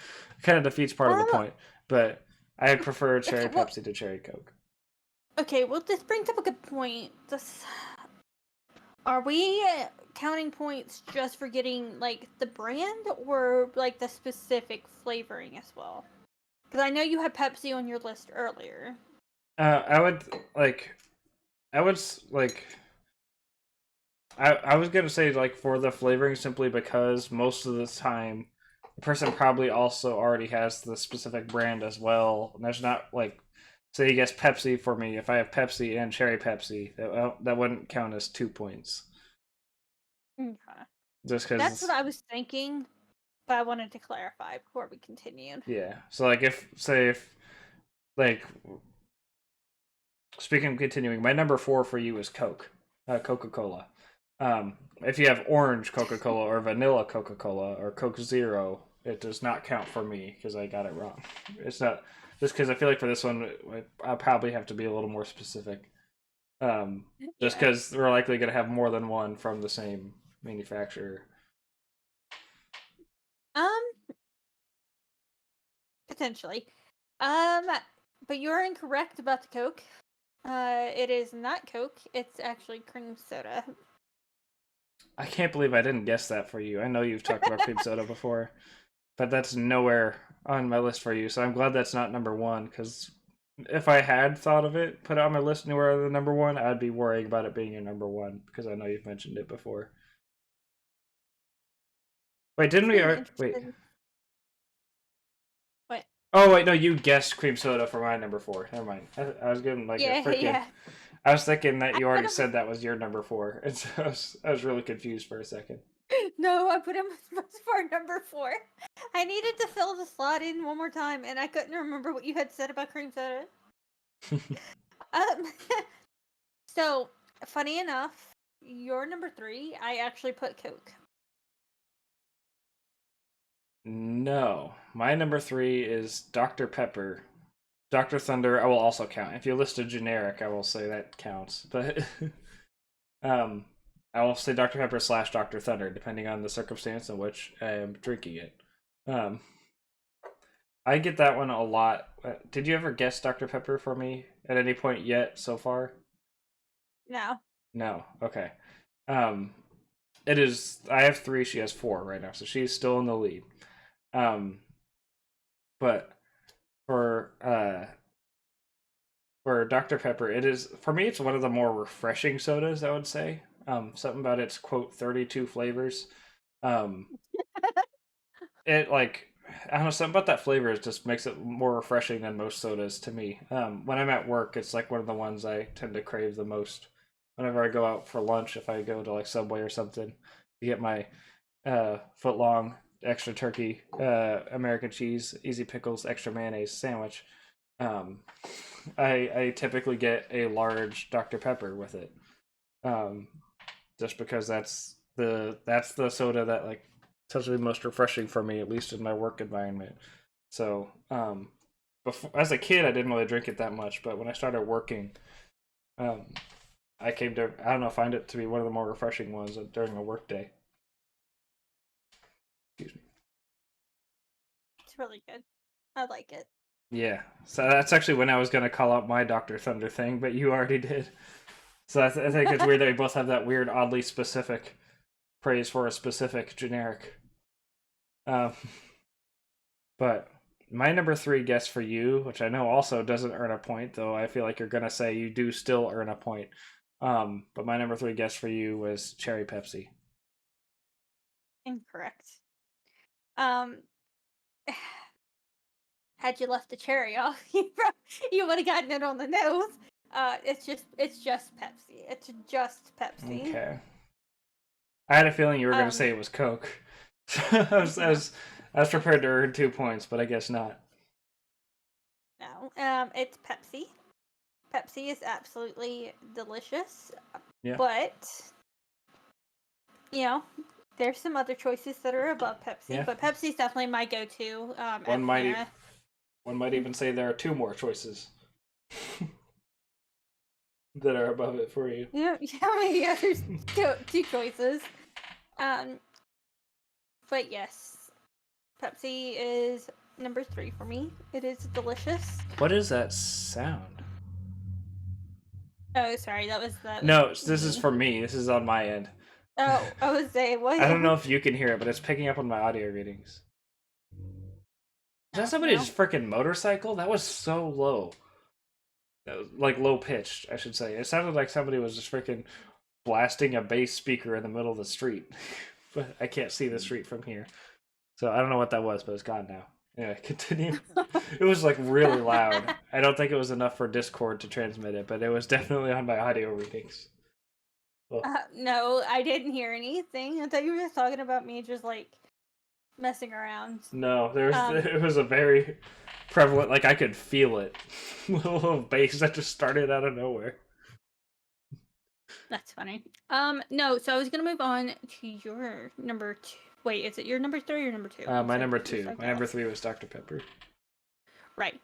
kind of defeats part of the
Um,
point. But I prefer
okay,
cherry
well,
Pepsi to cherry Coke.
this brings up a good point. Are we counting points just for getting like the brand or like the specific flavoring as well? Because I know you had Pepsi on your list earlier.
I would like. I would like. I was gonna say like for the flavoring simply because most of the time the person probably also already has the specific brand as well. And there's not like say you guess Pepsi for me. If I have Pepsi and cherry Pepsi, that wouldn't count as 2 points.
Okay.
Just
That's what
because
I was thinking, but I wanted to clarify before we continued.
yeah. So like if like speaking of continuing, my number 4 for you is Coke, Coca Cola. If you have orange Coca Cola or vanilla Coca Cola or Coke Zero, it does not count for me because I got it wrong. It's not just because I feel like for this one, I'll probably have to be a little more specific. Just
Yeah.
because we're likely going to have more than one from the same manufacturer.
Um, potentially. Um, but you're incorrect about the Coke. It is not Coke. It's actually cream soda.
I can't believe I didn't guess that for you. I know you've talked about cream soda before, but that's nowhere on my list for you. So I'm glad that's not number 1 because if I had thought of it, put it on my list anywhere than number 1, I'd be worrying about it being your number 1 because I know you've mentioned it before. Wait, didn't we?
Really
Wait.
interested. What?
Oh wait, no, you guessed cream soda for my number 4. Never mind. I was getting like a
Yeah,
freaking.
yeah.
I was thinking that
I
you
could
already
have.
said that was your number 4, and so I was really confused for a second.
No, I put him for number 4. I needed to fill the slot in one more time, and I couldn't remember what you had said about cream soda. Um, so, funny enough, your number 3, I actually put Coke.
No, my number 3 is Dr. Pepper. Dr. Thunder, I will also count. If you list a generic, I will say that counts. But um, I will say Dr. Pepper / Dr. Thunder, depending on the circumstance in which I am drinking it. Um, I get that one a lot. Did you ever guess Dr. Pepper for me at any point yet so far?
No.
No. Okay. Um, it is. I have 3. She has 4 right now, so she's still in the lead. But for Dr. Pepper, it is for me. It's one of the more refreshing sodas, I would say. Something about its quote 32 flavors. It like I don't know, something about that flavor just makes it more refreshing than most sodas to me. When I'm at work, it's like one of the ones I tend to crave the most. Whenever I go out for lunch, if I go to like Subway or something, to get my foot long extra turkey, American cheese, easy pickles, extra mayonnaise sandwich. Um, I typically get a large Dr. Pepper with it, um, just because that's the soda that like tends to be most refreshing for me, at least in my work environment. So, before, as a kid, I didn't really drink it that much, but when I started working, um, I came to I don't know find it to be one of the more refreshing ones during a work day. Excuse me.
It's really good. I like it.
Yeah, so that's actually when I was gonna call out my Dr. Thunder thing, but you already did. So I think it's weird that we both have that weird, oddly specific praise for a specific generic. Um, but my number 3 guess for you, which I know also doesn't earn a point, though I feel like you're gonna say you do still earn a point. But my number 3 guess for you was Cherry Pepsi.
Incorrect. Um, had you left the cherry off, you would have gotten it on the nose. It's just Pepsi. It's just Pepsi.
Okay. I had a feeling you were gonna
Um,
say it was Coke. I was prepared to earn 2 points, but I guess not.
no. It's Pepsi. Pepsi is absolutely delicious.
Yeah.
But you know, there's some other choices that are above Pepsi.
Yeah.
But Pepsi's definitely my go-to.
One might even say there are 2 more choices that are above it for you.
Yeah, there's two choices. But yes, Pepsi is number 3 for me. It is delicious.
What is that sound?
Oh, sorry, that was
No, this is for me. This is on my end.
Oh, I was saying what?
I don't know if you can hear it, but it's picking up on my audio readings. Is that somebody's freaking motorcycle? That was so low. That was, like low pitched, I should say. It sounded like somebody was just freaking blasting a bass speaker in the middle of the street. But I can't see the street from here. So I don't know what that was, but it's gone now. Yeah, continue. It was like really loud. I don't think it was enough for Discord to transmit it, but it was definitely on my audio readings.
No, I didn't hear anything. I thought you were just talking about me just like messing around.
No, it was a very prevalent, like I could feel it. Little bass that just started out of nowhere.
That's funny. No, so I was gonna move on to your number 2. Wait, is it your number 3 or number 2?
My number 2. My number 3 was Dr. Pepper.
Right.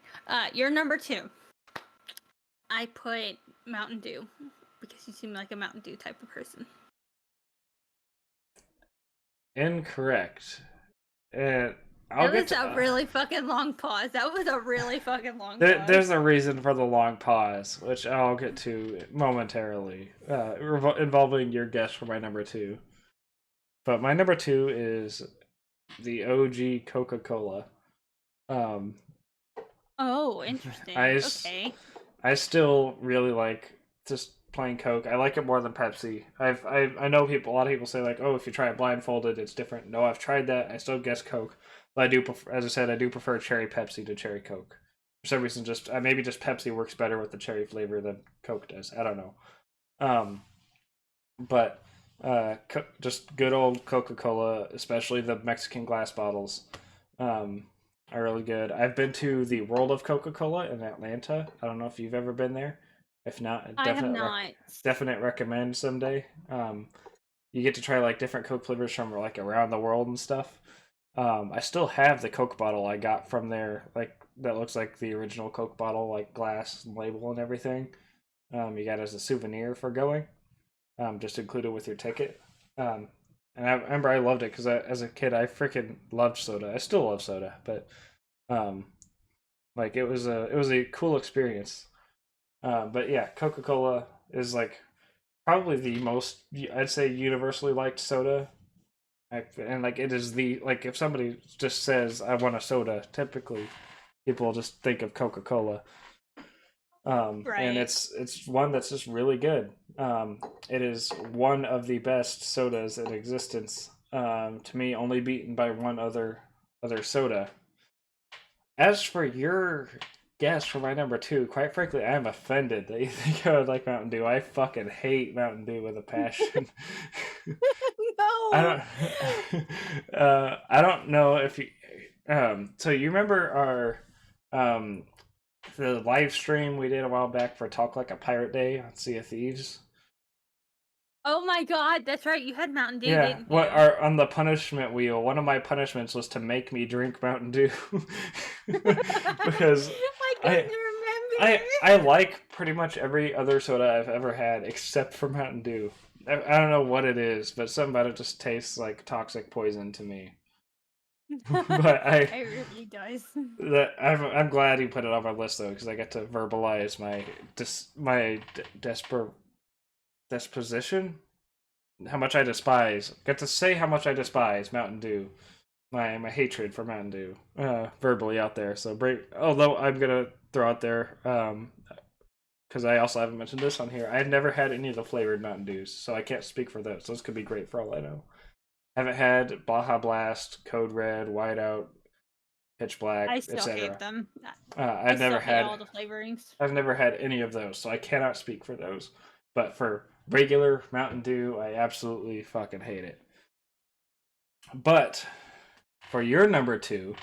Your number 2. I put Mountain Dew because you seem like a Mountain Dew type of person.
Incorrect. That
was a really fucking long pause. That was a really fucking long pause.
There's a reason for the long pause, which I'll get to momentarily, involving your guess for my number 2. But my number 2 is the OG Coca-Cola.
Oh, interesting. Okay.
I still really like just plain Coke. I like it more than Pepsi. I know a lot of people say like, oh, if you try it blindfolded, it's different. No, I've tried that. I still guess Coke. But I do prefer, as I said, I do prefer cherry Pepsi to cherry Coke. For some reason, just maybe just Pepsi works better with the cherry flavor than Coke does. I don't know. But Just good old Coca-Cola, especially the Mexican glass bottles, are really good. I've been to the World of Coca-Cola in Atlanta. I don't know if you've ever been there. If not,
I have not.
definite recommend someday. You get to try like different Coke flavors from like around the world and stuff. I still have the Coke bottle I got from there, like that looks like the original Coke bottle, like glass and label and everything. You got as a souvenir for going, just included with your ticket. And I remember I loved it because as a kid, I freaking loved soda. I still love soda, but um, like it was a cool experience. But yeah, Coca Cola is like probably the most I'd say universally liked soda. And like it is the like if somebody just says I want a soda, typically people just think of Coca Cola. And
Right.
it's one that's just really good. It is one of the best sodas in existence. To me, only beaten by one other soda. As for your guess for my number two, quite frankly, I am offended that you think I would like Mountain Dew. I fucking hate Mountain Dew with a passion. I
No.
don't. I don't know if you. So you remember our the live stream we did a while back for Talk Like a Pirate Day on Sea of Thieves?
Oh my god, that's right. You had Mountain Dew,
Yeah.
didn't
What
you?
are on the punishment wheel? One of my punishments was to make me drink Mountain Dew because
I
I
couldn't remember.
I like pretty much every other soda I've ever had except for Mountain Dew. I don't know what it is, but something about it just tastes like toxic poison to me. But
It really does.
I'm glad you put it on my list though, because I get to verbalize my disposition, how much I despise. Get to say how much I despise Mountain Dew, my hatred for Mountain Dew, verbally out there. So although I'm gonna throw out there, because I also haven't mentioned this on here. I've never had any of the flavored Mountain Dews, so I can't speak for those. Those could be great for all I know. Haven't had Baja Blast, Code Red, Whiteout, Pitch Black,
I still hate
etc.
them.
I've
still
never
hate
had
all the flavorings.
I've never had any of those, so I cannot speak for those. But for regular Mountain Dew, I absolutely fucking hate it. But for your number two,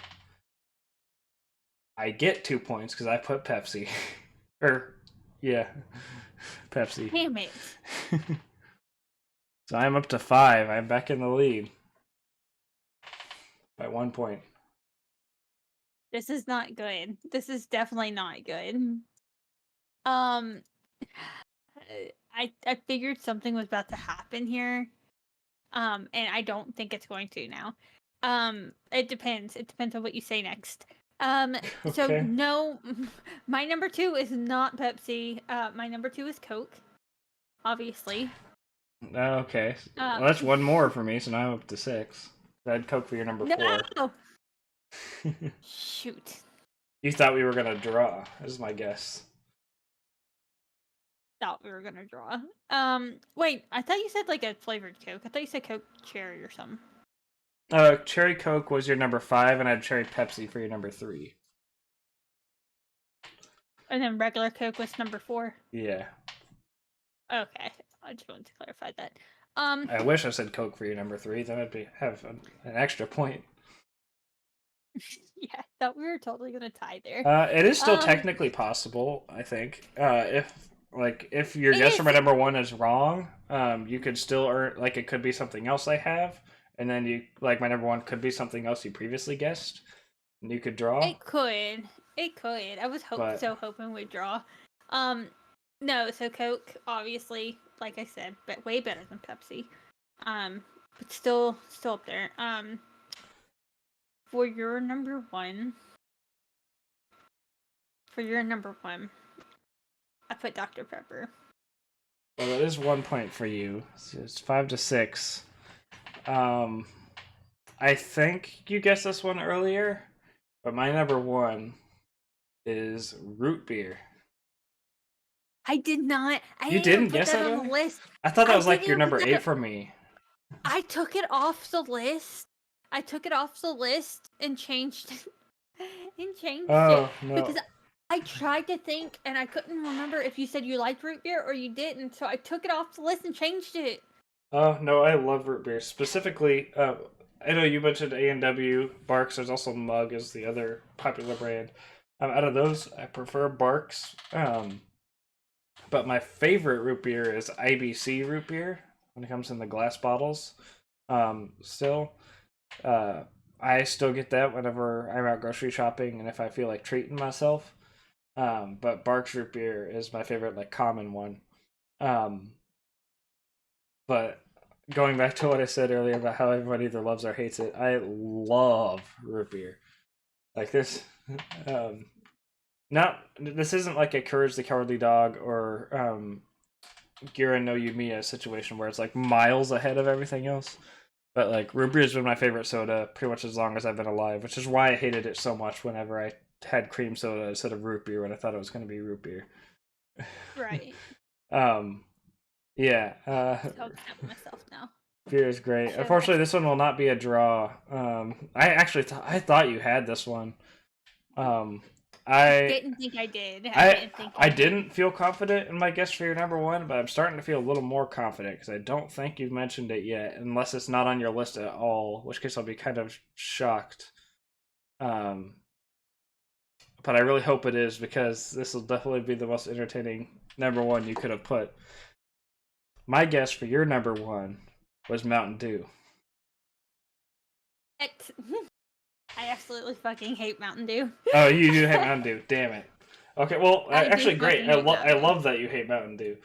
I get 2 points because I put Pepsi. or yeah, Pepsi.
Damn it.
So I'm up to 5. I'm back in the lead by 1 point.
This is not good. This is definitely not good. Um I figured something was about to happen here. And I don't think it's going to now. It depends. It depends on what you say next. So
Okay.
no, my number two is not Pepsi. My number two is Coke, obviously.
Okay. Well, that's one more for me, so now I'm up to 6. I had Coke for your number 4.
No! Shoot.
You thought we were gonna draw, is my guess.
Thought we were gonna draw. Wait, I thought you said like a flavored Coke. I thought you said Coke cherry or something.
Cherry Coke was your number 5, and I had Cherry Pepsi for your number 3.
And then regular Coke was number 4.
Yeah.
Okay, I just wanted to clarify that.
I wish I said Coke for your number 3, then I'd have an extra point.
Yeah, thought we were totally gonna tie there.
It is still technically possible, I think. If your guess for my number 1 is wrong, you could still earn, like, it could be something else I have, and then you, like, my number 1 could be something else you previously guessed, and you could draw.
It could. I was hoping we'd draw. No, so Coke, obviously, like I said, but way better than Pepsi. But still up there. For your number one, I put Dr. Pepper.
Well, that is 1 point for you. So it's 5 to 6. I think you guessed this one earlier, but my number 1 is root beer.
I did not.
You didn't guess that
on the list.
I thought that was like your number 8 for me.
I took it off the list. And changed it.
No.
Because I tried to think and I couldn't remember if you said you liked root beer or you didn't. So I took it off the list and changed it.
Oh no, I love root beer. Specifically, I know you mentioned A&W, Barks. There's also Mug is the other popular brand. Out of those, I prefer Barks. But my favorite root beer is IBC root beer when it comes in the glass bottles. Still, uh, I still get that whenever I'm out grocery shopping and if I feel like treating myself. But Barks root beer is my favorite, like common one. Um, but going back to what I said earlier about how everyone either loves or hates it, I love root beer. Like this, um, not this isn't like a Courage the Cowardly Dog or Gira no Yumiya situation where it's like miles ahead of everything else. But like root beer has been my favorite soda pretty much as long as I've been alive, which is why I hated it so much whenever I had cream soda instead of root beer when I thought it was going to be root beer.
Right.
um, yeah,
So upset with myself now.
beer is great.
Sure.
Unfortunately, this one will not be a draw. I actually I thought you had this one. I
Didn't think I did.
I didn't feel confident in my guess for your number one, but I'm starting to feel a little more confident because I don't think you've mentioned it yet, unless it's not on your list at all, which case I'll be kind of shocked. Um, but I really hope it is because this will definitely be the most entertaining number one you could have put. My guess for your number one was Mountain Dew.
I absolutely fucking hate Mountain Dew.
Oh, you do hate Mountain Dew. Damn it. Okay, well,
I do
actually, great.
fucking hate
I
Mountain Dew.
love that you hate Mountain Dew.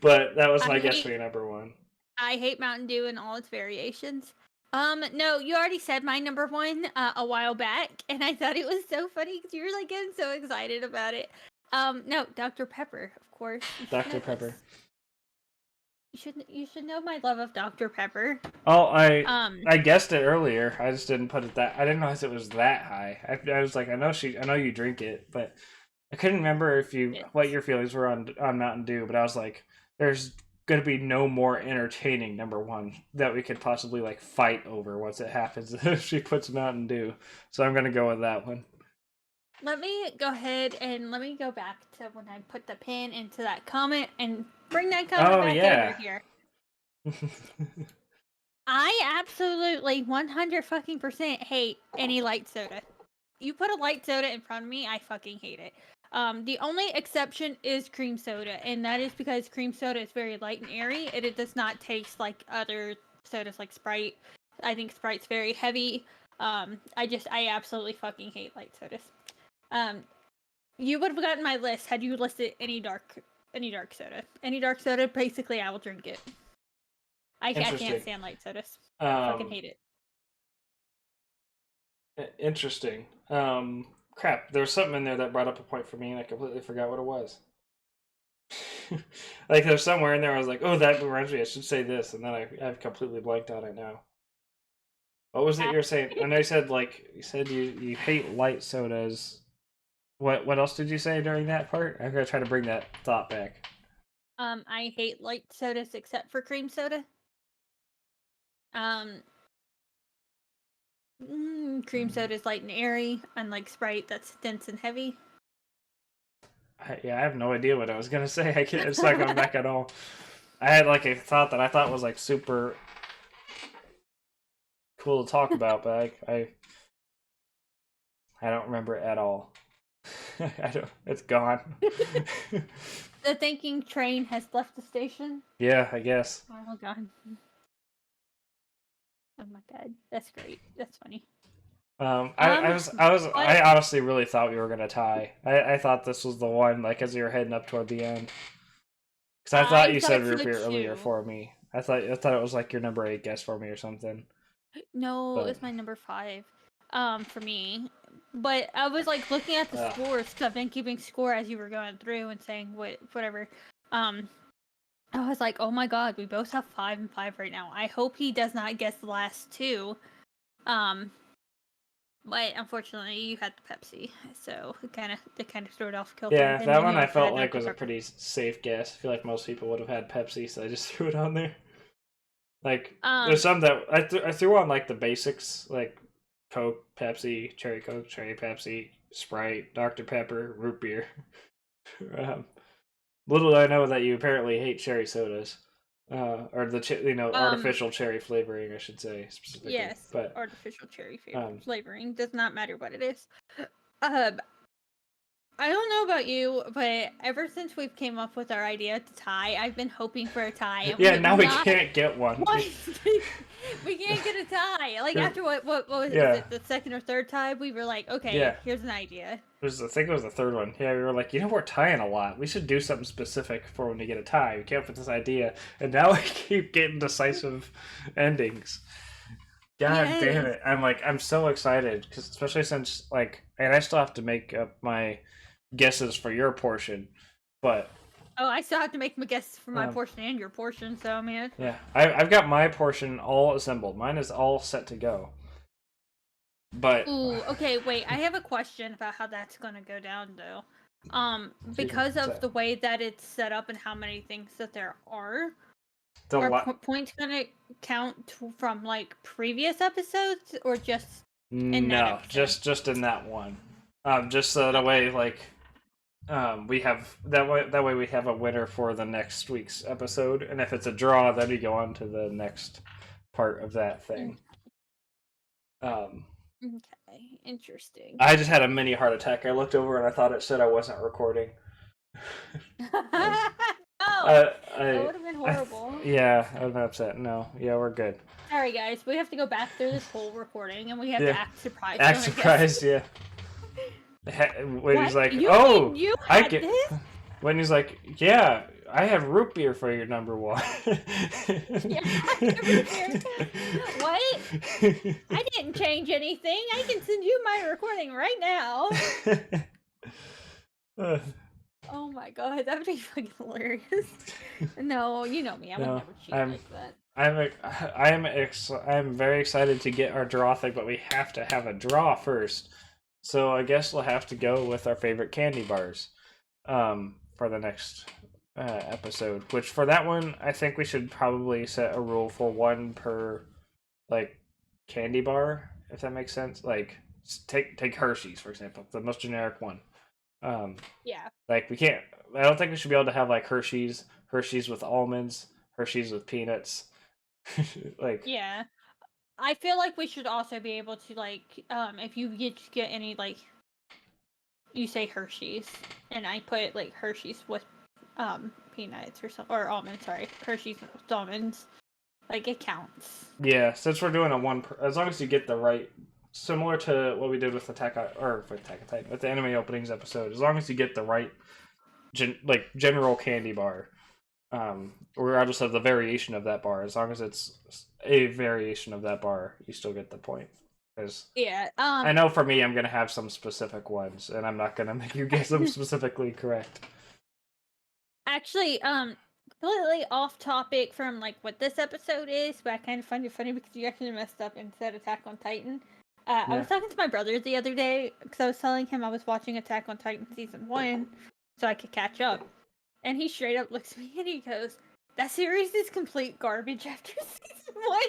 But that was my guess for your number one.
I hate Mountain Dew in all its variations. No, you already said my number one a while back, and I thought it was so funny because you were like getting so excited about it. No, Dr. Pepper, of course.
Dr. Pepper.
You should know my love of Dr. Pepper.
Oh, I guessed it earlier. I just didn't put it that. I didn't realize it was that high. I was like, I know you drink it, but I couldn't remember what your feelings were on Mountain Dew. But I was like, there's gonna be no more entertaining number one that we could possibly like fight over once it happens if she puts Mountain Dew. So I'm gonna go with that one.
Let me go ahead and let me go back to when I put the pin into that comment and bring that comment back over here. I absolutely 100% hate any light soda. You put a light soda in front of me, I fucking hate it. The only exception is cream soda, and that is because cream soda is very light and airy, and it does not taste like other sodas like Sprite. I think Sprite's very heavy. I absolutely fucking hate light sodas. You would have gotten my list had you listed any dark soda. Any dark soda, basically, I will drink it. I can't stand light sodas. I fucking hate it.
Interesting. Crap. There was something in there that brought up a point for me, and I completely forgot what it was. Like there's somewhere in there I was like, oh, that reminds me. I should say this, and then I've completely blanked on it now. What was it you were saying? I know you said you hate light sodas. What else did you say during that part? I'm gonna try to bring that thought back.
I hate light sodas except for cream soda. Cream soda is light and airy, unlike Sprite that's dense and heavy.
I have no idea what I was gonna say. It's not going back at all. I had like a thought that I thought was like super cool to talk about, but I don't remember it at all. I don't. It's gone.
The thinking train has left the station.
Yeah, I guess.
Oh god. Oh my god, that's great. That's funny.
I honestly really thought we were gonna tie. I thought this was the one, like as you were heading up toward the end. Because I thought you said root beer earlier for me. I thought it was like your number 8 guess for me or something.
No, it's my number 5. For me. But I was like looking at the scores because I've been keeping score as you were going through and saying whatever. I was like, oh my god, we both have 5 and 5 right now. I hope he does not guess the last 2. But unfortunately, you had the Pepsi, so it kind of threw it off kilter.
Yeah, that one I felt like was a pretty safe guess. I feel like most people would have had Pepsi, so I just threw it on there. Like, there's some that I threw on like the basics, like Coke, Pepsi, Cherry Coke, Cherry Pepsi, Sprite, Dr. Pepper, root beer. Little do I know that you apparently hate cherry sodas. or the artificial cherry flavoring, I should say specifically.
Yes,
but
artificial cherry flavoring does not matter what it is. I don't know about you, but ever since we've came up with our idea to tie, I've been hoping for a tie. And
yeah, now we can't get one.
We can't get a tie. Like after what was it, the second or third time, we were like, okay, here's an idea.
I think it was the third one. Yeah, we were like, we're tying a lot. We should do something specific for when we get a tie. We came up with this idea, and now we keep getting decisive endings. God damn it! I'm so excited because especially since and I still have to make up my guesses for your portion, but
I still have to make my guesses for my portion and your portion. So man,
yeah, I've got my portion all assembled. Mine is all set to go. But
ooh, okay, wait. I have a question about how that's gonna go down though. Because of the way that it's set up and how many things that there are points gonna count from like previous episodes or just in that episode?
just in that one. Just so that way we have that way we have a winner for the next week's episode, and if it's a draw, then we go on to the next part of that thing.
Okay, interesting.
I just had a mini heart attack. I looked over and I thought it said I wasn't recording.
That would have been horrible.
Yeah, I was upset. No, yeah, we're good.
Sorry, guys. We have to go back through this whole recording, and we have to act surprised.
Act surprised, yeah. When he's like,
I get this?
When he's like, yeah, I have root beer for your number one.
What? I didn't change anything. I can send you my recording right now. Oh my god, that would be fucking hilarious. No, you know me. I would never cheat like that.
I'm very excited to get our draw thing, but we have to have a draw first. So I guess we'll have to go with our favorite candy bars for the next episode. Which for that one, I think we should probably set a rule for one per candy bar, if that makes sense. Like take Hershey's for example, the most generic one.
Yeah.
We can't. I don't think we should be able to have Hershey's with almonds, Hershey's with peanuts.
Yeah. I feel like we should also be able to if you get any you say Hershey's and I put Hershey's with peanuts or something or almonds. Sorry, Hershey's with almonds. It counts.
Yeah, since we're doing as long as you get the right, similar to what we did with with the anime openings episode. As long as you get the right, general candy bar, regardless of the variation of that bar, as long as it's a variation of that bar, you still get the point.
Yeah.
I know for me, I'm gonna have some specific ones, and I'm not gonna make you guess them specifically correct.
Actually, completely off topic from what this episode is, but I kind of find it funny because you actually messed up and said Attack on Titan. I was talking to my brother the other day because I was telling him I was watching Attack on Titan season 1 so I could catch up, and he straight up looks at me and he goes, "That series is complete garbage after season 1."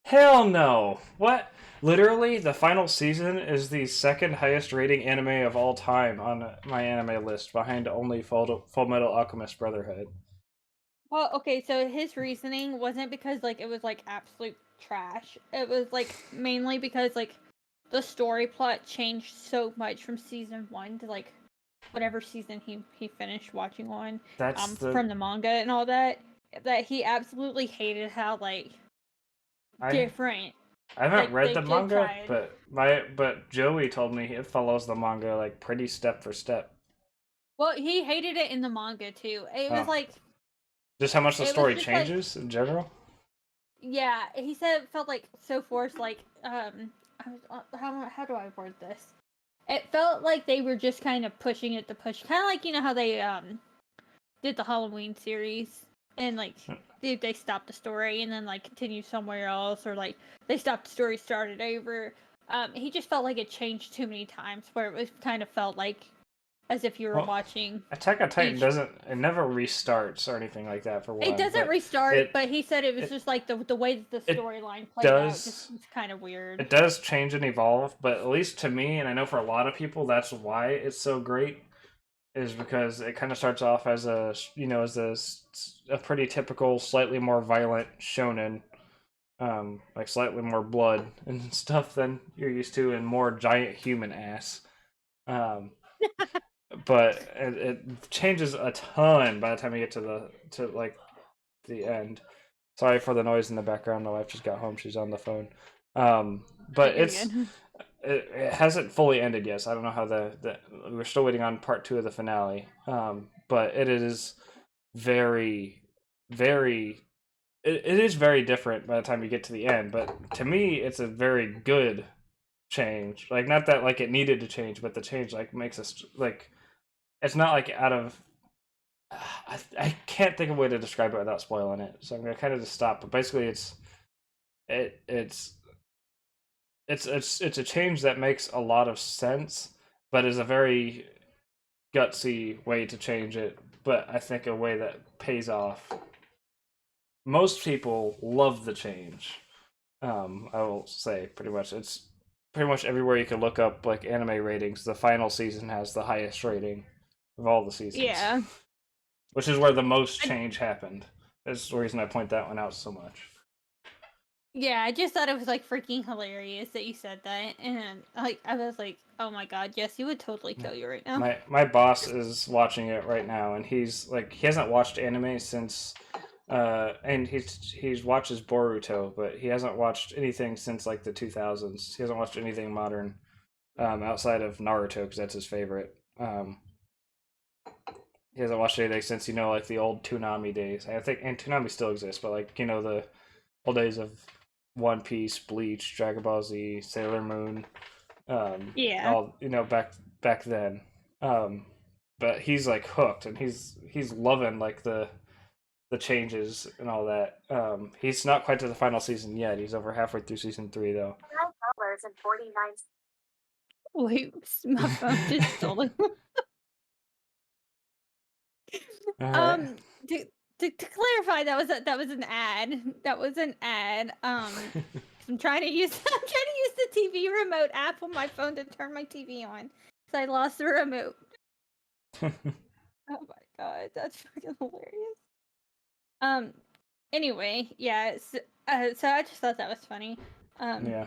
Hell no! What? Literally, the final season is the second highest rating anime of all time on my anime list, behind only Full Metal Alchemist Brotherhood.
Well, okay, so his reasoning wasn't because it was absolute trash. It was mainly because the story plot changed so much from season 1 to whatever season he finished watching on. From the manga and all that he absolutely hated how different.
I haven't read the manga, but Joey told me it follows the manga pretty step for step.
Well, he hated it in the manga too. It was
just how much the story changes in general.
Yeah, he said it felt so forced. How do I word this? It felt like they were just kind of pushing it to push, kind of how they did the Halloween series, and they stopped the story and then continued somewhere else, or they stopped the story, started over. He just felt like it changed too many times, where it was kind of felt as if you were watching.
Attack on Titan it never restarts or anything like that for one.
It doesn't restart, but he said it was just the way that the storyline played out just was kind of weird.
It does change and evolve, but at least to me, and I know for a lot of people, that's why it's so great, is because it kind of starts off as a pretty typical, slightly more violent shonen, like slightly more blood and stuff than you're used to, and more giant human ass. Um, but it changes a ton by the time you get to like the end. Sorry for the noise in the background. My wife just got home. She's on the phone. But
You're
it's
good.
it hasn't fully ended yet. So I don't know how we're still waiting on part 2 of the finale. But it is very, very. It is very different by the time you get to the end. But to me, it's a very good change. Like, not that like it needed to change, but the change like makes us like it's not like out of. I can't think of a way to describe it without spoiling it, so I'm gonna kind of just stop. But basically, it, it's it's a change that makes a lot of sense, but is a very gutsy way to change it. But I think a way that pays off. Most people love the change. I will say it's pretty much everywhere you can look up like anime ratings. The final season has the highest rating of all the seasons.
Yeah.
Which is where the most change happened. That's the reason I point that one out so much.
Yeah, I just thought it was like freaking hilarious that you said that, and like I was like, oh my god, yes, he would totally kill you right now.
My boss is watching it right now, and he's like he hasn't watched anime since, and he's watches Boruto, but he hasn't watched anything since like the 2000s. He hasn't watched anything modern, outside of Naruto because that's his favorite. He hasn't watched anything since like the old Toonami days. I think and Toonami still exists, but like the old days of One Piece, Bleach, Dragon Ball Z, Sailor Moon,
Yeah.
all back then. But he's like hooked, and he's loving like the changes and all that. He's not quite to the final season yet. He's over halfway through season 3 though.
$9.49.
Wait, my phone just stolen.
All right.
To, to clarify, that was an ad. That was an ad. I'm trying to use the TV remote app on my phone to turn my TV on. So I lost the remote. Oh my god, that's fucking hilarious. Anyway, yeah. So I just thought that was funny.
Yeah.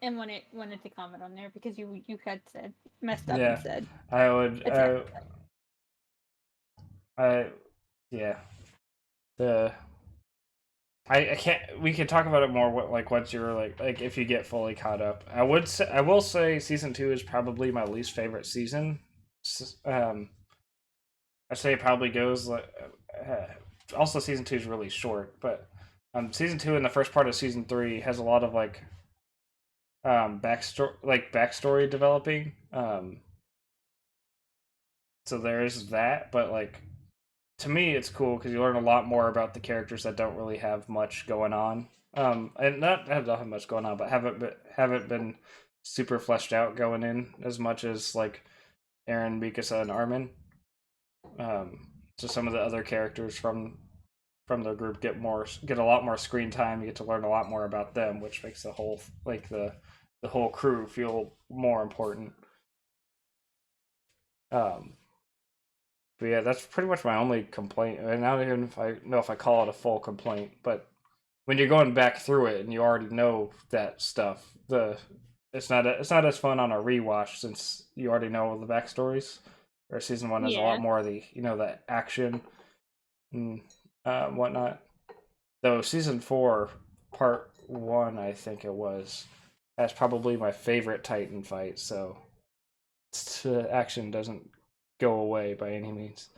And wanted to comment on there because you had said messed up
Yeah.
and said
I would.
attack.
Yeah. The I can't. We could talk about it more. Once you're like if you get fully caught up. I will say season 2 is probably my least favorite season. I say it probably goes like. Also, season 2 is really short, but season 2 and the first part of season 3 has a lot of backstory developing. So there is that, but like to me, it's cool because you learn a lot more about the characters that don't really have much going on. And not have much going on, but haven't been super fleshed out going in as much as like Aaron, Mikasa, and Armin. So some of the other characters from the group get a lot more screen time. You get to learn a lot more about them, which makes the whole the whole crew feel more important. But yeah, that's pretty much my only complaint. And I don't even if I know if I call it a full complaint, but when you're going back through it and you already know that stuff, it's not as fun on a rewatch since you already know the backstories. Or season 1 has a lot more of the the action and whatnot. Though season 4, part 1, I think it was, that's probably my favorite Titan fight. So action doesn't go away by any means.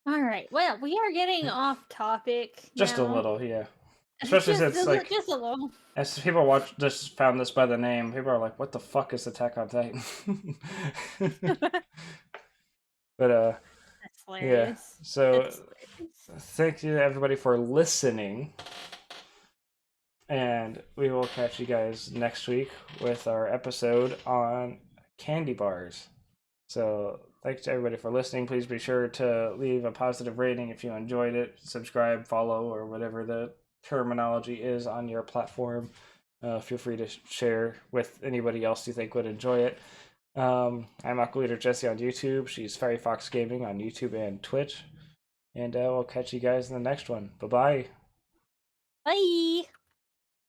All right. Well, we are getting off topic.
Just a
now.
little, yeah. Especially since
just a little.
as people just found this by the name, people are like, "What the fuck is Attack on Titan?" But
That's hilarious.
yeah. So
That's hilarious.
thank you everybody for listening, and we will catch you guys next week with our episode on candy bars. So thanks to everybody for listening. Please be sure to leave a positive rating if you enjoyed it. Subscribe, follow, or whatever the terminology is on your platform. Feel free to share with anybody else you think would enjoy it. I'm AquaLeaderJesse on YouTube. She's Fairy Fox Gaming on YouTube and Twitch. And we'll catch you guys in the next one. Bye-bye.
Bye.